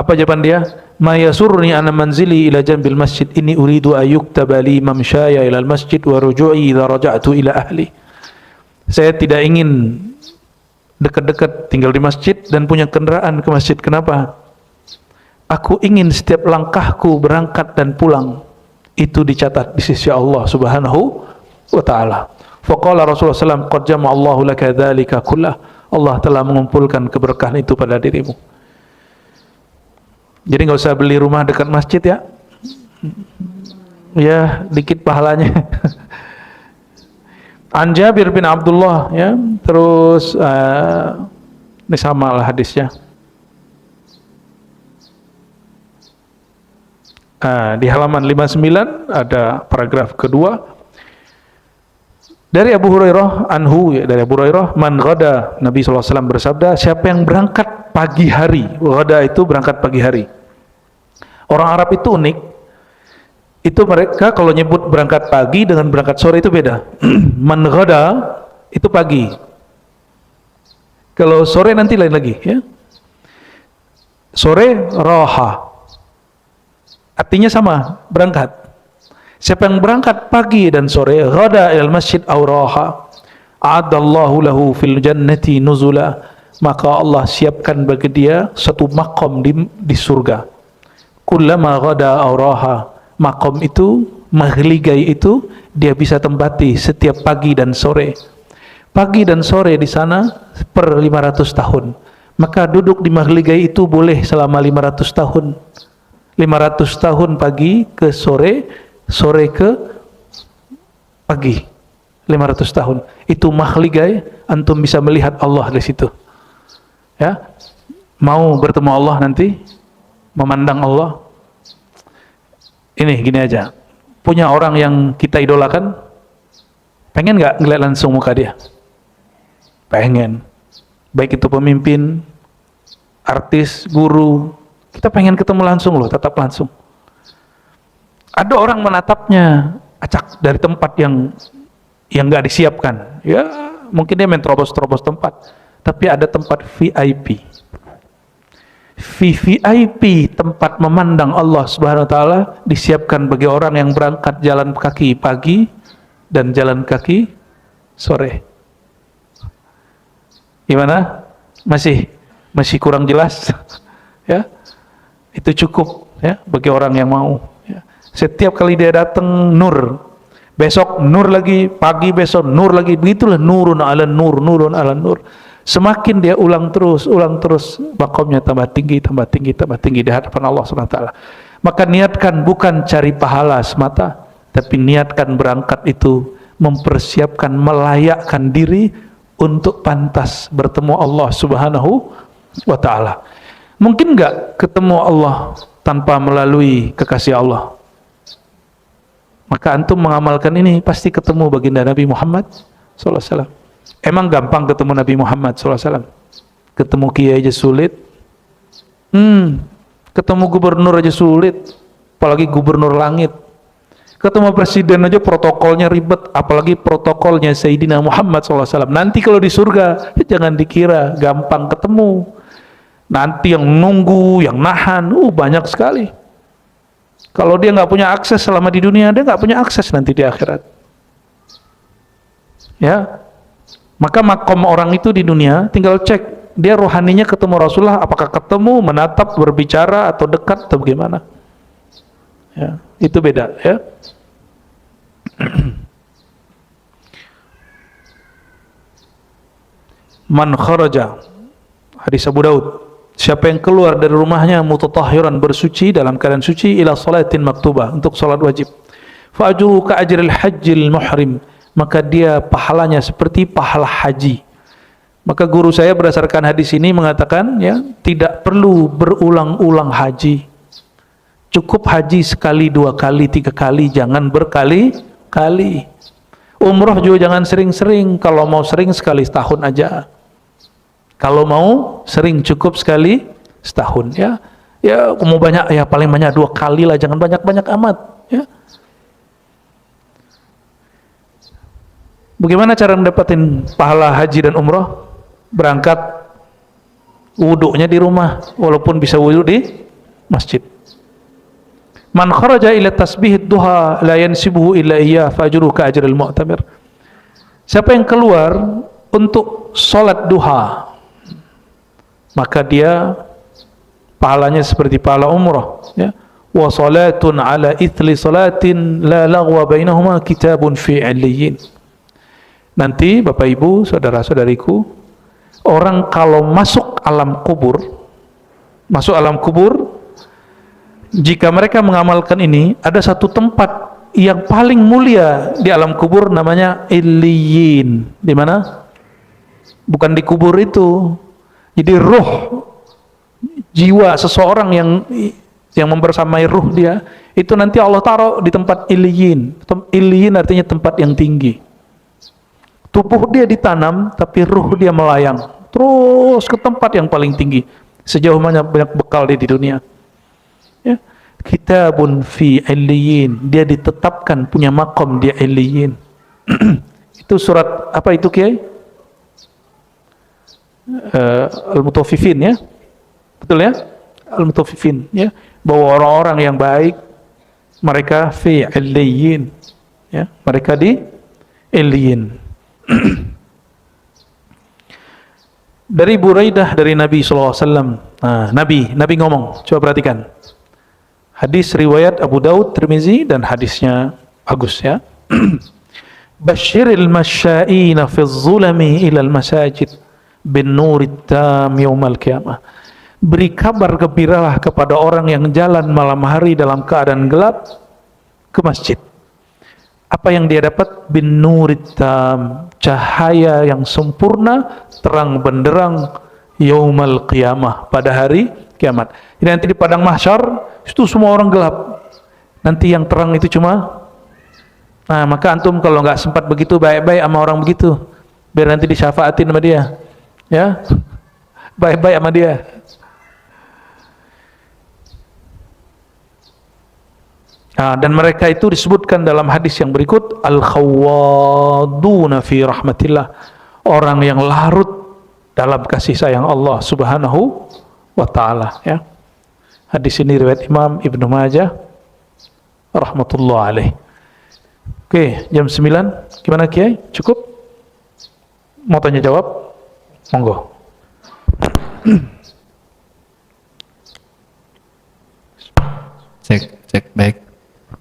Apa jawaban dia? Ma yasurni ana manzili ila jambil masjid inni uridu ayyuktaba li mamshaya ila al masjid wa ruju'i idza raja'tu ila ahli. Saya tidak ingin dekat-dekat tinggal di masjid dan punya kendaraan ke masjid. Kenapa? Aku ingin setiap langkahku berangkat dan pulang itu dicatat di sisi Allah Subhanahu wa taala. Faqala Rasulullah sallallahu alaihi wasallam, qad jama'a Allahu laka dzalika kullah. Allah telah mengumpulkan keberkahan itu pada dirimu. Jadi nggak usah beli rumah dekat masjid, ya. Ya, dikit pahalanya. An Jabir bin Abdullah, ya. Terus ini sama lah hadisnya. Di halaman 59 ada paragraf kedua. Dari Abu Hurairah anhu, ya, dari Abu Hurairah, man ghada, Nabi SAW bersabda, siapa yang berangkat pagi hari. Ghada itu berangkat pagi hari. Orang Arab itu unik. Itu mereka kalau nyebut berangkat pagi dengan berangkat sore itu beda. Man ghada itu pagi. Kalau sore nanti lain lagi, ya. Sore raha. Artinya sama, berangkat. Siapa yang berangkat pagi dan sore, ghada ilal masjid aw raha, a'adallahu lahu fil jannati nuzula, maka Allah siapkan bagi dia satu makom di surga. Kullama ghada aw raha, makom itu, mahligai itu dia bisa tempati setiap pagi dan sore. Pagi dan sore di sana per 500 tahun. Maka duduk di mahligai itu boleh selama 500 tahun. 500 tahun pagi ke sore, sore ke pagi, 500 tahun. Itu mahligai, antum bisa melihat Allah di situ. Ya, mau bertemu Allah nanti, memandang Allah. Ini gini aja, punya orang yang kita idolakan, pengen nggak ngeliat langsung muka dia? Pengen. Baik itu pemimpin, artis, guru, kita pengen ketemu langsung loh, tatap langsung. Ada orang menatapnya acak dari tempat yang nggak disiapkan. Ya, mungkin dia main terobos-terobos tempat, tapi ada tempat VIP. VIP tempat memandang Allah Subhanahu wa taala disiapkan bagi orang yang berangkat jalan kaki pagi dan jalan kaki sore. Gimana? Masih kurang jelas? Ya. Itu cukup ya bagi orang yang mau, ya. Setiap kali dia datang nur, besok nur lagi, pagi besok nur lagi, begitulah nurun ala nur, nurun ala nur. Semakin dia ulang terus, makomnya tambah tinggi di hadapan Allah SWT. Maka niatkan bukan cari pahala semata, tapi niatkan berangkat itu mempersiapkan, melayakkan diri untuk pantas bertemu Allah Subhanahu wa ta'ala. Mungkin nggak ketemu Allah tanpa melalui kekasih Allah? Maka antum mengamalkan ini, pasti ketemu baginda Nabi Muhammad SAW. Emang gampang ketemu Nabi Muhammad SAW? Ketemu kiai aja sulit. Ketemu gubernur aja sulit, apalagi gubernur langit. Ketemu presiden aja protokolnya ribet, apalagi protokolnya Sayyidina Muhammad SAW. Nanti kalau di surga, jangan dikira gampang ketemu. Nanti yang nunggu, yang nahan, banyak sekali. Kalau dia nggak punya akses selama di dunia, dia nggak punya akses nanti di akhirat. Ya, maka makom orang itu di dunia, tinggal cek dia rohaninya ketemu Rasulullah, apakah ketemu, menatap, berbicara, atau dekat, atau bagaimana? Ya, itu beda. Ya. Man kharaja, hadis Abu Daud. Siapa yang keluar dari rumahnya mutatahhiran, bersuci dalam keadaan suci, ila salatin maktubah, untuk salat wajib, fa ajruhu ka ajril hajjil muhrim, maka dia pahalanya seperti pahala haji. Maka guru saya berdasarkan hadis ini mengatakan, ya, tidak perlu berulang-ulang haji. Cukup haji sekali, 2 kali, 3 kali, jangan berkali-kali. Umroh juga jangan sering-sering, kalau mau sering sekali setahun aja. Kalau mau sering cukup sekali setahun, ya. Ya mau banyak, ya paling banyak 2 kali lah, jangan banyak-banyak amat, ya. Bagaimana cara mendapatkan pahala haji dan umroh? Berangkat, wudunya di rumah, walaupun bisa wudu di masjid. Man kharaja ila tasbih duha la yansibuhu illa iyyah fajruhu ka ajril mu'tamir. Siapa yang keluar untuk salat duha, maka dia pahalanya seperti pahala umrah, ya. Wa salatun ala ithli salatin la laghwa bainahuma kitabun fi 'illiyyin. Nanti Bapak Ibu, saudara-saudariku, orang kalau masuk alam kubur, jika mereka mengamalkan ini, ada satu tempat yang paling mulia di alam kubur, namanya Illiyyin. Di mana? Bukan di kubur itu. Jadi ruh, jiwa seseorang yang membersamai ruh dia, itu nanti Allah taruh di tempat Illiyyin. Illiyyin artinya tempat yang tinggi. Tubuh dia ditanam, tapi ruh dia melayang terus ke tempat yang paling tinggi. Sejauh mana banyak bekal dia di dunia. Ya. Kitabun fi 'illiyyin, dia ditetapkan punya makom di 'illiyyin. Itu surat apa itu, Kiai? Al-Mutaffifin, ya. Betul ya? Al-Mutaffifin, ya. Bahwa orang-orang yang baik mereka fi 'illiyyin, ya. Mereka di 'illiyyin. Dari Buraidah dari Nabi SAW. Nabi ngomong, coba perhatikan. Hadis riwayat Abu Daud, Tirmizi, dan hadisnya bagus, ya. Basyiril masya'ina fi zulami ilal masajid bin nurit tam yaumal qiyamah. Beri kabar gembiralah kepada orang yang jalan malam hari dalam keadaan gelap ke masjid. Apa yang dia dapat? Bin nurit tam, cahaya yang sempurna, terang benderang, yaumal qiyamah, pada hari kiamat. Jadi nanti di padang mahsyar itu semua orang gelap. Nanti yang terang itu cuma, nah maka antum kalau nggak sempat begitu baik-baik sama orang begitu, biar nanti disyafaatin sama dia, ya, baik-baik sama dia. Nah, dan mereka itu disebutkan dalam hadis yang berikut, al-khawwaduna fi rahmatillah, orang yang larut dalam kasih sayang Allah Subhanahu wa ta'ala, ya. Hadis ini riwayat Imam Ibnu Majah rahmatullah alaih. Oke, jam 9 gimana Kiai? Cukup? Mau tanya jawab? Monggo. Cek baik.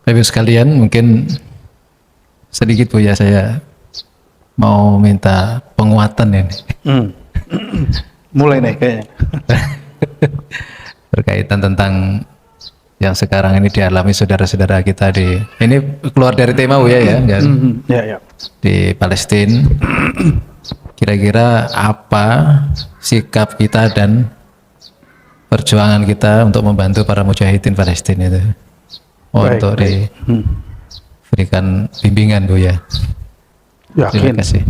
Bapak sekalian, mungkin sedikit Bu ya, saya mau minta penguatan ini. Mulai nih kayaknya. Berkaitan tentang yang sekarang ini dialami saudara-saudara kita ini keluar dari tema Bu ya, Ya. Di Palestina. Kira-kira apa sikap kita dan perjuangan kita untuk membantu para mujahidin Palestina itu, untuk diberikan bimbingan Bu ya. Yakin? Terima kasih.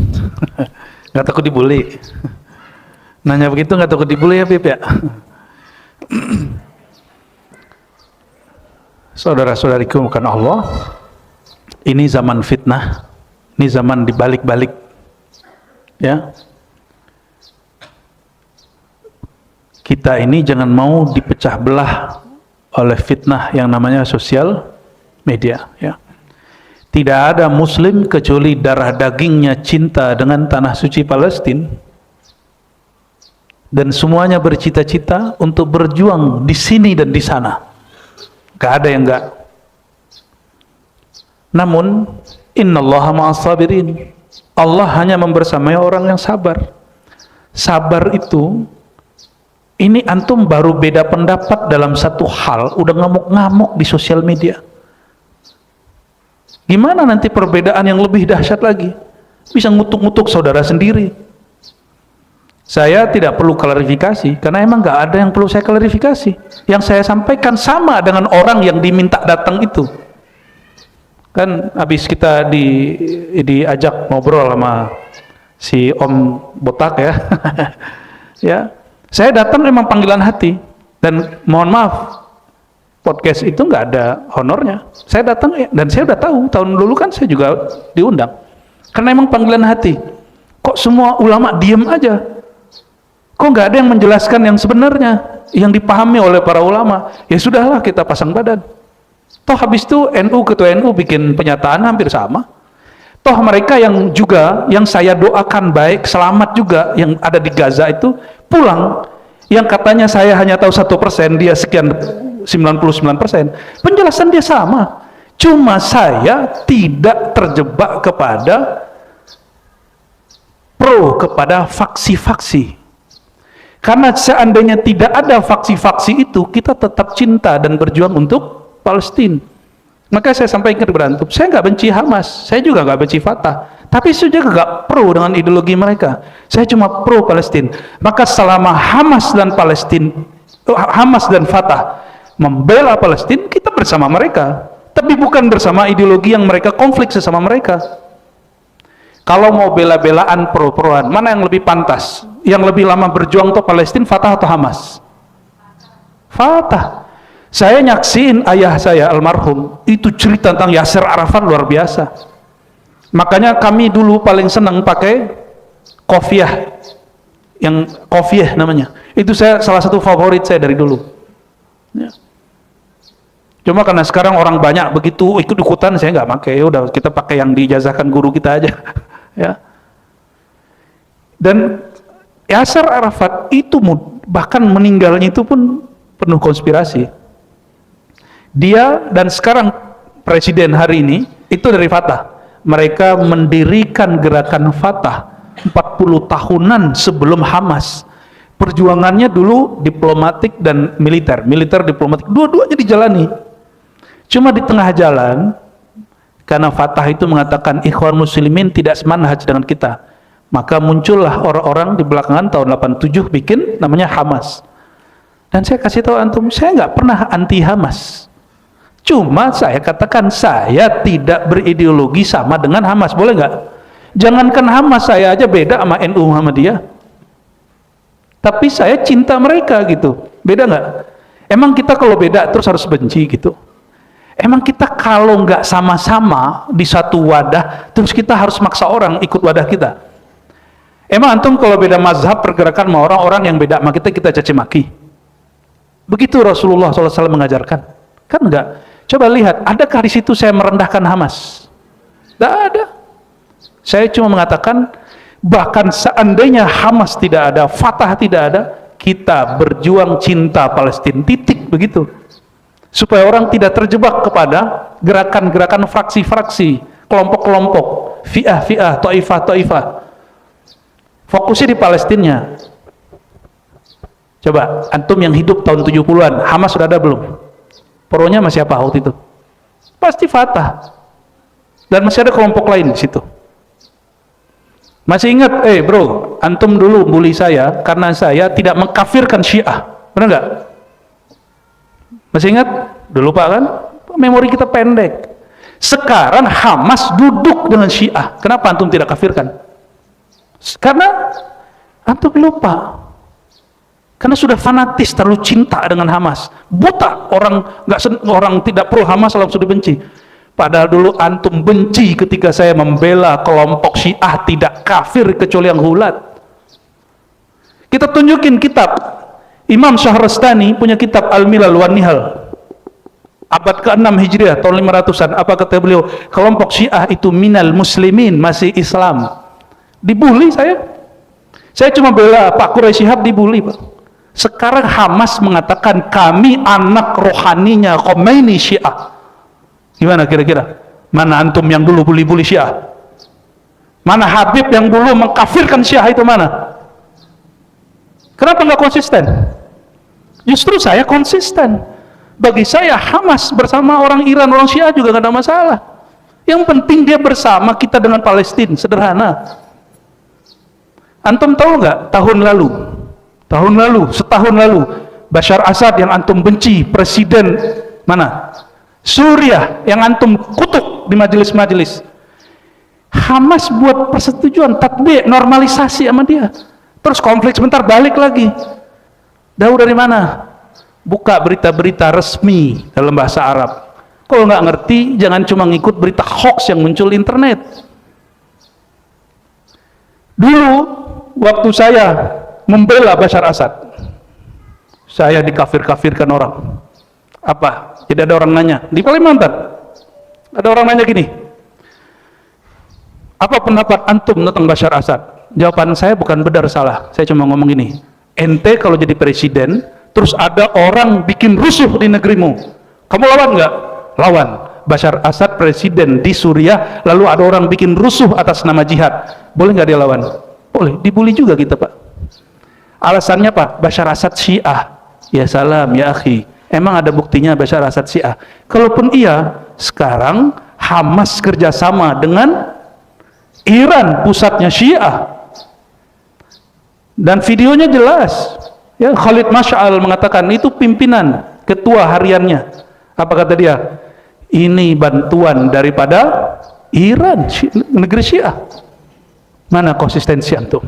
Nggak takut dibully? Nanya begitu nggak takut dibully ya Pip ya? Saudara-saudariku bukan Allah, ini zaman fitnah, ini zaman dibalik-balik, ya. Kita ini jangan mau dipecah belah oleh fitnah yang namanya sosial media, ya. Tidak ada muslim kecuali darah dagingnya cinta dengan tanah suci Palestina, dan semuanya bercita-cita untuk berjuang di sini dan di sana. Gak ada yang enggak. Namun innallaha ma'as sabirin, Allah hanya membersamai orang yang sabar. Sabar itu, ini antum baru beda pendapat dalam satu hal udah ngamuk-ngamuk di sosial media. Gimana nanti perbedaan yang lebih dahsyat lagi? Bisa ngutuk-ngutuk saudara sendiri. Saya tidak perlu klarifikasi, karena emang nggak ada yang perlu saya klarifikasi. Yang saya sampaikan sama dengan orang yang diminta datang itu. Kan habis kita diajak ngobrol sama si Om Botak ya, ya, saya datang memang panggilan hati, dan mohon maaf, podcast itu nggak ada honornya. Saya datang dan saya udah tahu, tahun dulu kan saya juga diundang, karena emang panggilan hati. Kok semua ulama diem aja? Kok nggak ada yang menjelaskan yang sebenarnya, yang dipahami oleh para ulama? Ya sudahlah, kita pasang badan. Toh habis itu ketua NU bikin pernyataan hampir sama. Toh mereka yang saya doakan baik, selamat juga, yang ada di Gaza itu pulang, yang katanya saya hanya tahu 1%, dia sekian 99%. Penjelasan dia sama. Cuma saya tidak terjebak kepada kepada faksi-faksi. Karena seandainya tidak ada faksi-faksi itu, kita tetap cinta dan berjuang untuk Palestina. Maka saya sampaikan berantum, saya nggak benci Hamas, saya juga nggak benci Fatah, tapi saya juga nggak pro dengan ideologi mereka. Saya cuma pro Palestina. Maka selama Hamas dan Fatah membela Palestina, kita bersama mereka, tapi bukan bersama ideologi yang mereka konflik sesama mereka. Kalau mau bela-belaan pro-proan, mana yang lebih pantas? Yang lebih lama berjuang untuk Palestina, Fatah atau Hamas? Fatah. Saya nyaksiin ayah saya almarhum, itu cerita tentang Yasser Arafat luar biasa. Makanya kami dulu paling senang pakai kofiah, yang kofiah namanya. Itu salah satu favorit saya dari dulu. Ya. Cuma karena sekarang orang banyak begitu ikut-ikutan, saya nggak pakai. Ya udah, kita pakai yang diijazahkan guru kita aja. Ya. Dan Yasser Arafat itu bahkan meninggalnya itu pun penuh konspirasi. Dia dan sekarang presiden hari ini itu dari Fatah. Mereka mendirikan gerakan Fatah 40 tahunan sebelum Hamas. Perjuangannya dulu diplomatik dan militer diplomatik, dua-duanya dijalani. Cuma di tengah jalan, karena Fatah itu mengatakan Ikhwan Muslimin tidak semanhaj dengan kita, maka muncullah orang-orang di belakangan tahun 87 bikin namanya Hamas. Dan saya kasih tahu antum, saya nggak pernah anti Hamas. Cuma saya katakan saya tidak berideologi sama dengan Hamas, boleh nggak? Jangankan Hamas, saya aja beda sama NU Muhammadiyah. Tapi saya cinta mereka gitu, beda nggak? Emang kita kalau beda terus harus benci gitu? Emang kita kalau nggak sama-sama di satu wadah, terus kita harus maksa orang ikut wadah kita? Emang antum kalau beda mazhab pergerakan sama orang-orang yang beda sama kita caci maki? Begitu Rasulullah SAW mengajarkan? Kan enggak. Coba lihat, adakah di situ saya merendahkan Hamas? Tidak ada. Saya cuma mengatakan, bahkan seandainya Hamas tidak ada, Fatah tidak ada, kita berjuang cinta Palestina, titik, begitu. Supaya orang tidak terjebak kepada gerakan-gerakan fraksi-fraksi, kelompok-kelompok, fi'ah-fi'ah, ta'ifah-ta'ifah. Fokusnya di Palestina. Coba, antum yang hidup tahun 70-an, Hamas sudah ada belum? Pronya masih apa waktu itu? Pasti Fatah. Dan masih ada kelompok lain di situ. Masih ingat, bro, antum dulu bully saya karena saya tidak mengkafirkan Syiah. Benar nggak? Masih ingat? Dulu Pak kan? Memori kita pendek. Sekarang Hamas duduk dengan Syiah. Kenapa antum tidak kafirkan? Karena antum lupa. Karena sudah fanatis, terlalu cinta dengan Hamas. Buta orang tidak pro Hamas langsung dibenci. Padahal dulu antum benci ketika saya membela kelompok Syiah tidak kafir kecuali yang hulat. Kita tunjukin kitab. Imam Syahrastani punya kitab Al-Milal wan Nihal. Abad ke-6 Hijriah, tahun 500-an. Apa kata beliau? Kelompok Syiah itu minal muslimin, masih Islam. Dibully saya. Saya cuma bela Pak Quraisy Shihab, dibully Pak. Sekarang Hamas mengatakan kami anak rohaninya Khomeini Syiah. Gimana kira-kira? Mana antum yang dulu bully-bully Syiah? Mana Habib yang dulu mengkafirkan Syiah itu mana? Kenapa nggak konsisten? Justru saya konsisten. Bagi saya Hamas bersama orang Iran, orang Syiah juga nggak ada masalah. Yang penting dia bersama kita dengan Palestina, sederhana. Antum tahu nggak setahun lalu Bashar Assad yang antum benci, presiden mana? Suriah yang antum kutuk di majelis-majelis. Hamas buat persetujuan, tatbi', normalisasi sama dia. Terus konflik sebentar balik lagi. Tahu dari mana? Buka berita-berita resmi dalam bahasa Arab. Kalau nggak ngerti, jangan cuma ngikut berita hoax yang muncul di internet. Dulu waktu saya membela Bashar Assad, saya dikafir-kafirkan orang. Apa? Jadi ada orang nanya di Kalimantan, ada orang nanya gini, apa pendapat antum tentang Bashar Assad? Jawaban saya bukan benar salah, saya cuma ngomong gini, ente kalau jadi presiden terus ada orang bikin rusuh di negerimu, kamu lawan nggak? Lawan. Bashar Assad presiden di Suriah, lalu ada orang bikin rusuh atas nama jihad, boleh nggak dia lawan? Boleh. Dibully juga kita Pak. Alasannya Pak, Bashar Assad Syiah. Ya salam ya akhi, emang ada buktinya Bashar Assad Syiah? Kalaupun iya, sekarang Hamas kerjasama dengan Iran, pusatnya Syiah, dan videonya jelas ya. Khalid Mash'al mengatakan itu pimpinan, ketua hariannya. Apa kata dia? Ini bantuan daripada Iran, negeri Syiah. Mana konsistensi antum?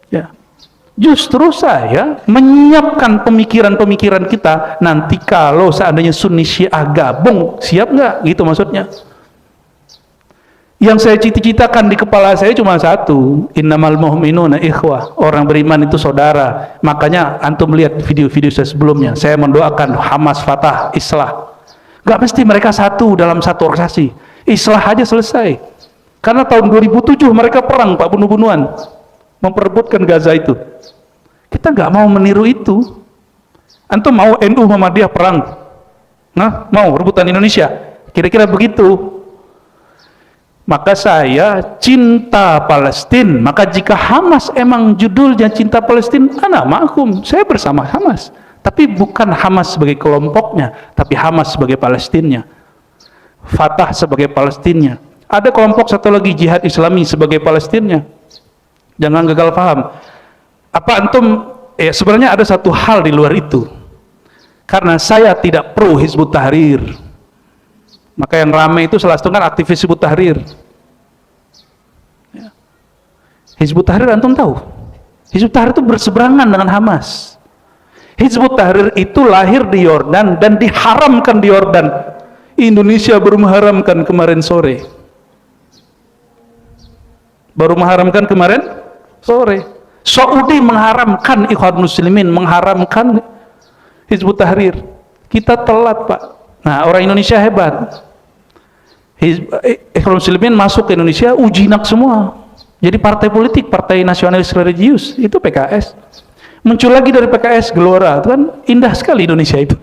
Ya. Justru saya menyiapkan pemikiran-pemikiran kita nanti kalau seandainya Sunni Syiah gabung, siap nggak? Gitu maksudnya. Yang saya cita-citakan di kepala saya cuma satu, innamal mu'minuna ikhwah, orang beriman itu saudara. Makanya antum lihat video-video saya sebelumnya, saya mendoakan Hamas, Fatah, Islah. Gak mesti mereka satu dalam satu organisasi, Islah aja selesai. Karena tahun 2007 mereka perang Pak, bunuh-bunuhan, memperebutkan Gaza itu. Kita nggak mau meniru itu. Antum mau NU Muhammadiyah perang? Nah, mau rebutan Indonesia? Kira-kira begitu. Maka saya cinta Palestina. Maka jika Hamas emang judulnya cinta Palestina, ana ma'hum, saya bersama Hamas. Tapi bukan Hamas sebagai kelompoknya, tapi Hamas sebagai Palestinnya, Fatah sebagai Palestinnya. Ada kelompok satu lagi, Jihad Islami sebagai Palestinnya. Jangan gagal paham. Apa antum sebenarnya ada satu hal di luar itu. Karena saya tidak pro Hizbut Tahrir, maka yang ramai itu salah satu kan aktivis Hizbut Tahrir. Ya. Hizbut Tahrir antum tahu? Hizbut Tahrir itu berseberangan dengan Hamas. Hizbut Tahrir itu lahir di Yordan dan diharamkan di Yordan. Indonesia baru mengharamkan kemarin sore. Saudi mengharamkan Ikhwan Muslimin, mengharamkan Hizbut Tahrir. Kita telat, Pak. Nah, orang Indonesia hebat. Ikhwan Muslimin masuk ke Indonesia ujinak semua. Jadi partai politik, partai nasionalis religius itu PKS. Muncul lagi dari PKS Gelora, itu kan indah sekali Indonesia itu.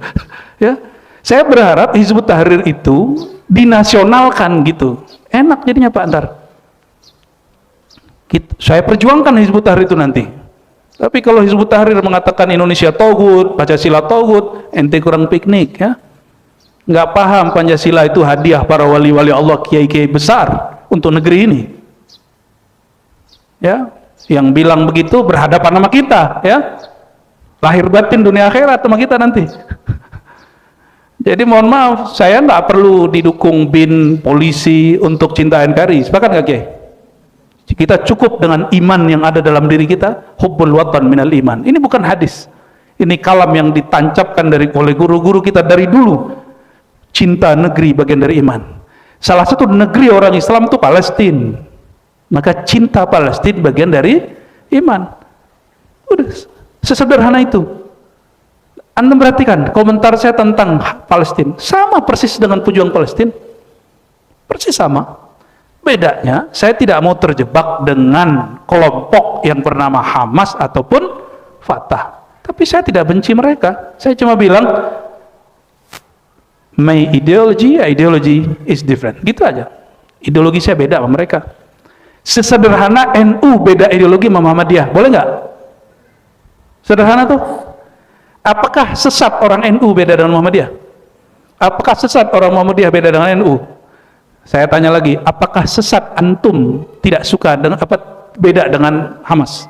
Ya, saya berharap Hizbut Tahrir itu dinasionalkan gitu. Enak jadinya Pak Antar. Saya perjuangkan Hizbut Tahrir itu nanti. Tapi kalau Hizbut Tahrir mengatakan Indonesia togut, Pancasila togut, ente kurang piknik ya. Nggak paham Pancasila itu hadiah para wali-wali Allah, kiai-kiai besar untuk negeri ini. Ya, yang bilang begitu berhadapan sama kita, ya. Lahir batin dunia akhirat sama kita nanti. Jadi mohon maaf, saya nggak perlu didukung BIN, polisi untuk cinta NKRI. Sepakat nggak, Kiai? Kita cukup dengan iman yang ada dalam diri kita, hubbul watan minal iman. Ini bukan hadis. Ini kalam yang ditancapkan oleh guru-guru kita dari dulu. Cinta negeri bagian dari iman. Salah satu negeri orang Islam itu Palestina. Maka cinta Palestina bagian dari iman. Udah sesederhana itu. Anda perhatikan komentar saya tentang Palestina sama persis dengan pejuang Palestina. Persis sama. Bedanya, saya tidak mau terjebak dengan kelompok yang bernama Hamas ataupun Fatah. Tapi saya tidak benci mereka. Saya cuma bilang, my ideology is different. Gitu aja. Ideologi saya beda sama mereka. Sesederhana NU beda ideologi sama Muhammadiyah. Boleh nggak? Sederhana tuh. Apakah sesat orang NU beda dengan Muhammadiyah? Apakah sesat orang Muhammadiyah beda dengan NU? Saya tanya lagi, apakah sesat antum tidak suka dengan beda dengan Hamas?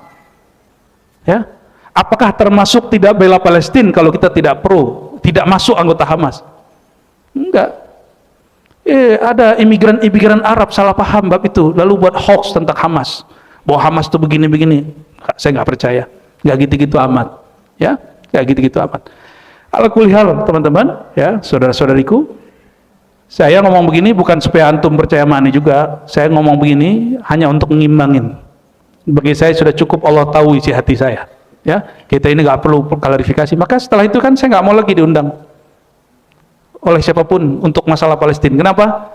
Ya, apakah termasuk tidak bela Palestina kalau kita tidak pro, tidak masuk anggota Hamas? Enggak. Ada imigran Arab salah paham bab itu, lalu buat hoax tentang Hamas, bahwa Hamas itu begini-begini. Saya nggak percaya, nggak gitu-gitu amat. Ya, nggak gitu-gitu amat. Ala kulli hal, teman-teman, ya, saudara-saudariku. Saya ngomong begini bukan supaya antum percaya mani juga. Saya ngomong begini hanya untuk ngimbangin. Bagi saya sudah cukup Allah tahu isi hati saya. Ya, kita ini nggak perlu klarifikasi. Maka setelah itu kan saya nggak mau lagi diundang oleh siapapun untuk masalah Palestina. Kenapa?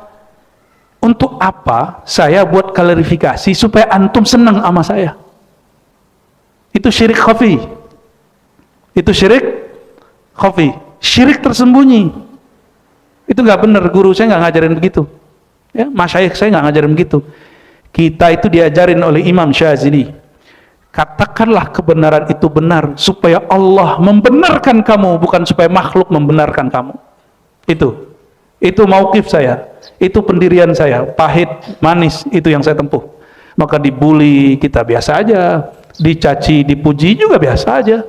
Untuk apa saya buat klarifikasi supaya antum senang sama saya? Itu syirik khafi. Itu syirik khafi. Syirik tersembunyi. Itu nggak benar, guru saya nggak ngajarin begitu. Ya, masyayikh saya nggak ngajarin begitu. Kita itu diajarin oleh Imam Syazili. Katakanlah kebenaran itu benar supaya Allah membenarkan kamu, bukan supaya makhluk membenarkan kamu. Itu mauqif saya, itu pendirian saya, pahit, manis, itu yang saya tempuh. Maka dibully kita biasa aja, dicaci, dipuji juga biasa aja.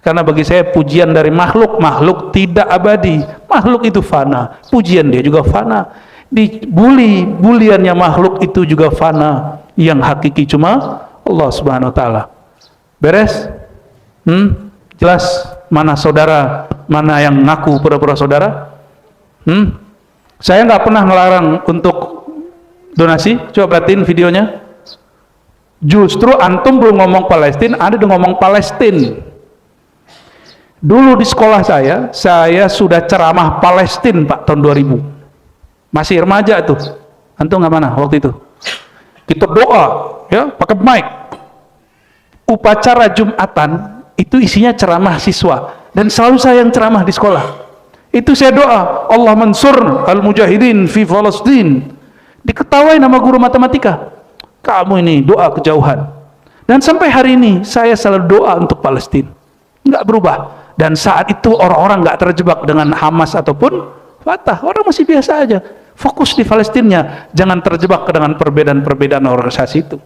Karena bagi saya pujian dari makhluk tidak abadi. Makhluk itu fana, pujian dia juga fana. Buliannya makhluk itu juga fana. Yang hakiki cuma Allah Subhanahu wa taala. Beres? Jelas mana saudara, mana yang ngaku pura-pura saudara? Saya nggak pernah ngelarang untuk donasi. Coba perhatiin videonya. Justru antum belum ngomong Palestina, ada yang ngomong Palestina. Dulu di sekolah saya sudah ceramah Palestina, Pak, tahun 2000. Masih remaja tuh. Antum nggak mana waktu itu? Kita doa, ya, pakai mic. Upacara Jumatan itu isinya ceramah siswa, dan selalu saya yang ceramah di sekolah. Itu saya doa, Allah mansur al-mujahidin fi Palestina. Diketawain sama guru matematika. Kamu ini doa kejauhan. Dan sampai hari ini saya selalu doa untuk Palestina. Nggak berubah. Dan saat itu orang-orang nggak terjebak dengan Hamas ataupun Fatah. Orang masih biasa aja. Fokus di Palestinanya. Jangan terjebak dengan perbedaan-perbedaan organisasi itu.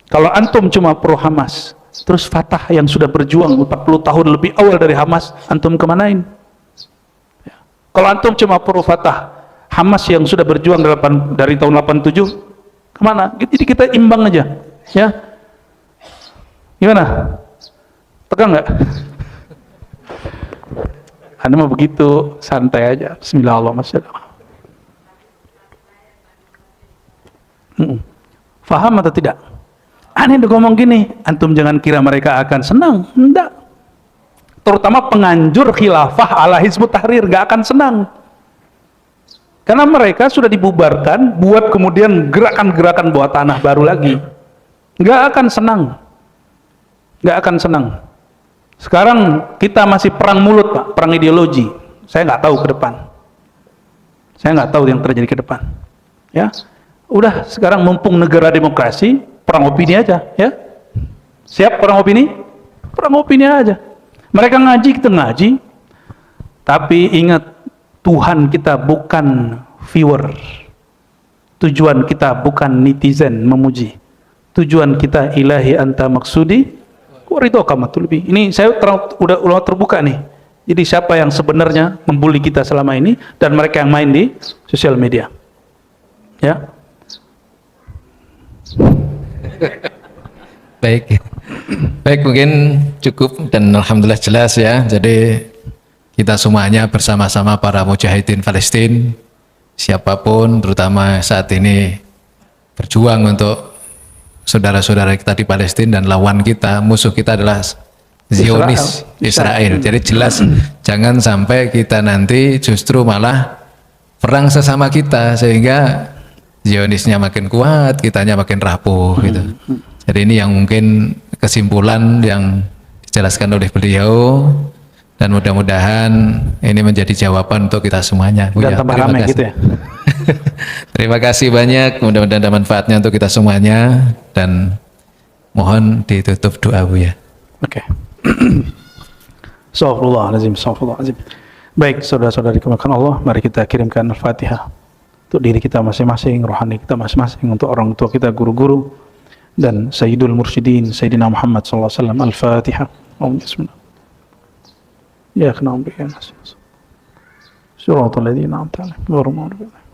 Kalau antum cuma pro Hamas, Terus Fatah yang sudah berjuang 40 tahun lebih awal dari Hamas, antum kemanain? Ya. Kalau antum cuma pro Fatah, Hamas yang sudah berjuang dari tahun 87, kemana? Jadi kita imbang aja, ya. Gimana? Tegang nggak? Anda mau begitu, santai aja. Bismillahirrahmanirrahim. Faham atau tidak? Aneh udah ngomong gini, antum jangan kira mereka akan senang. Enggak. Terutama penganjur khilafah ala Hizbut Tahrir gak akan senang. Karena mereka sudah dibubarkan buat kemudian gerakan-gerakan bawah tanah baru lagi. Gak akan senang. Gak akan senang. Sekarang kita masih perang mulut, Pak, perang ideologi. Saya nggak tahu ke depan. Saya nggak tahu yang terjadi ke depan. Ya. Udah sekarang mumpung negara demokrasi, perang opini aja, ya. Siap perang opini? Perang opini aja. Mereka ngaji, kita ngaji. Tapi ingat, Tuhan kita bukan viewer. Tujuan kita bukan netizen memuji. Tujuan kita ilahi anta maksudi wa ridhoka matlubi. Ini saya udah terbuka nih. Jadi siapa yang sebenarnya membuli kita selama ini dan mereka yang main di sosial media. Ya. Baik, baik, mungkin cukup dan alhamdulillah jelas ya. Jadi kita semuanya bersama-sama para mujahidin Palestina, siapapun, terutama saat ini berjuang untuk saudara-saudara kita di Palestina, dan lawan kita, musuh kita adalah Zionis, Israel. Jadi jelas jangan sampai kita nanti justru malah perang sesama kita sehingga Zionisnya makin kuat, kitanya makin rapuh gitu. Jadi ini yang mungkin kesimpulan yang dijelaskan oleh beliau, dan mudah-mudahan ini menjadi jawaban untuk kita semuanya. Dan tambah ramai gitu ya. Terima kasih banyak, mudah-mudahan ada manfaatnya untuk kita semuanya, dan mohon ditutup doa, Bu ya. Oke. Astagfirullahaladzim. Baik, saudara-saudari dimuliakan Allah, mari kita kirimkan Al-Fatihah untuk diri kita masing-masing, rohani kita masing-masing, untuk orang tua kita, guru-guru, dan Sayyidul Mursyidin, Sayyidina Muhammad SAW. Al-Fatihah. Bismillah. Ya kenal bikin Suratul Ladzina An'amta 'alaihim ghairil maghdubi 'alaihim.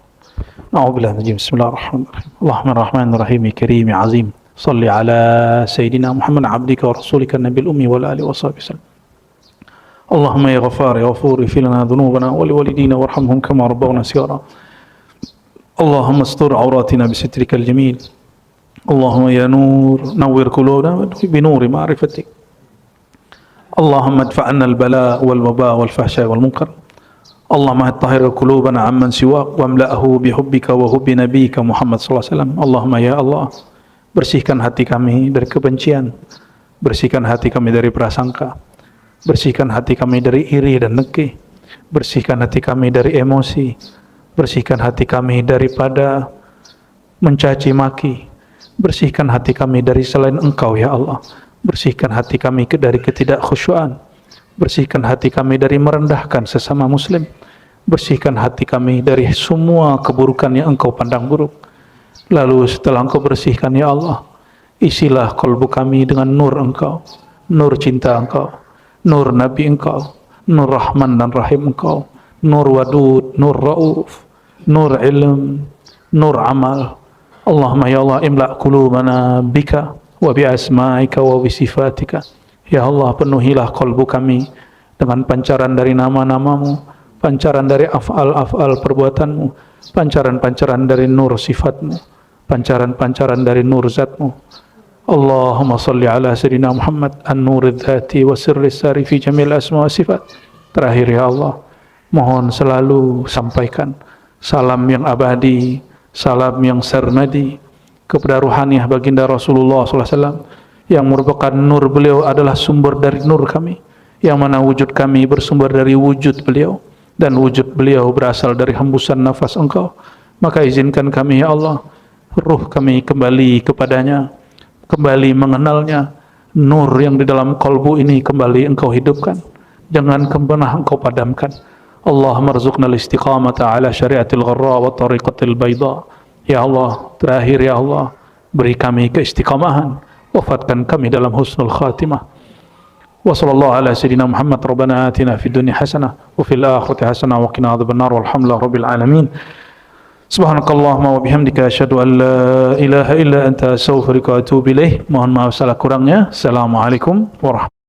A'udzubillahi minasy Bismillahirrahmanirrahim. Allahummarrahmanirrahim karim azim. Shalli ala Sayyidina Muhammad 'abdika wa rasulika an-nabiyil ummi wal alihi washabihi sallam. Allahumma ya Ghaffar ya Ghafur ighfir lana dhunubana wa liwalidina warhamhum kama rabbawna shighara. Allahumma astur 'awratina bisitrikal jamil. Allahumma ya nur nawwir qulubana bi nuri ma'rifatik. Allahumma adfa'na al-bala wal-waba wal-fahsya wal-munkar. Allahumma tahhir qulubana amman siwak wa amla'ahu bihubbika wa hubbi nabiyyika Muhammad sallallahu alaihi wasallam. Allahumma ya Allah, bersihkan hati kami dari kebencian, bersihkan hati kami dari prasangka, bersihkan hati kami dari iri dan dengki, bersihkan hati kami dari emosi, bersihkan hati kami daripada mencaci maki, bersihkan hati kami dari selain Engkau ya Allah. Bersihkan hati kami dari ketidakkhusyuan, bersihkan hati kami dari merendahkan sesama muslim, bersihkan hati kami dari semua keburukan yang Engkau pandang buruk. Lalu setelah Engkau bersihkan ya Allah, isilah kalbu kami dengan nur Engkau, nur cinta Engkau, nur Nabi Engkau, nur Rahman dan Rahim Engkau, nur Wadud, nur Rauf, nur ilm, nur amal. Allahumma ya Allah imla' qulubana bika wa bi asma'ika wa bi sifatika. Ya Allah, penuhilah kalbu kami dengan pancaran dari nama-namamu, pancaran dari af'al-af'al perbuatanmu, pancaran-pancaran dari nur sifatmu, pancaran-pancaran dari nur zatmu. Allahumma salli ala Sayyidina Muhammad an-nur dzati wa sirri sari fi jamil asma wa sifat. Terakhir ya Allah, mohon selalu sampaikan salam yang abadi, salam yang sarmadi kepada ruhaniah baginda Rasulullah SAW, yang merupakan nur beliau adalah sumber dari nur kami, yang mana wujud kami bersumber dari wujud beliau, dan wujud beliau berasal dari hembusan nafas Engkau. Maka izinkan kami ya Allah, ruh kami kembali kepadanya, kembali mengenalnya. Nur yang di dalam kalbu ini kembali Engkau hidupkan, jangan pernah Engkau padamkan. Allahumma rzuqna al-istiqamata ala syariatil gharra wa tariqatil bayda. Ya Allah, terakhir ya Allah, beri kami keistiqamahan wafatkan kami dalam husnul khatimah. Wa sallallahu ala sayyidina Muhammad, rabbana atina fid dunya hasanah wa fil akhirati hasanah wa qina adzabannar, walhamdulillahi rabbil alamin. Subhanakallahumma wa bihamdika asyhadu an la ilaha illa anta astaghfiruka wa atubu ilaik. Mohon maaf salah kurangnya. Assalamualaikum warahmatullahi wabarakatuh.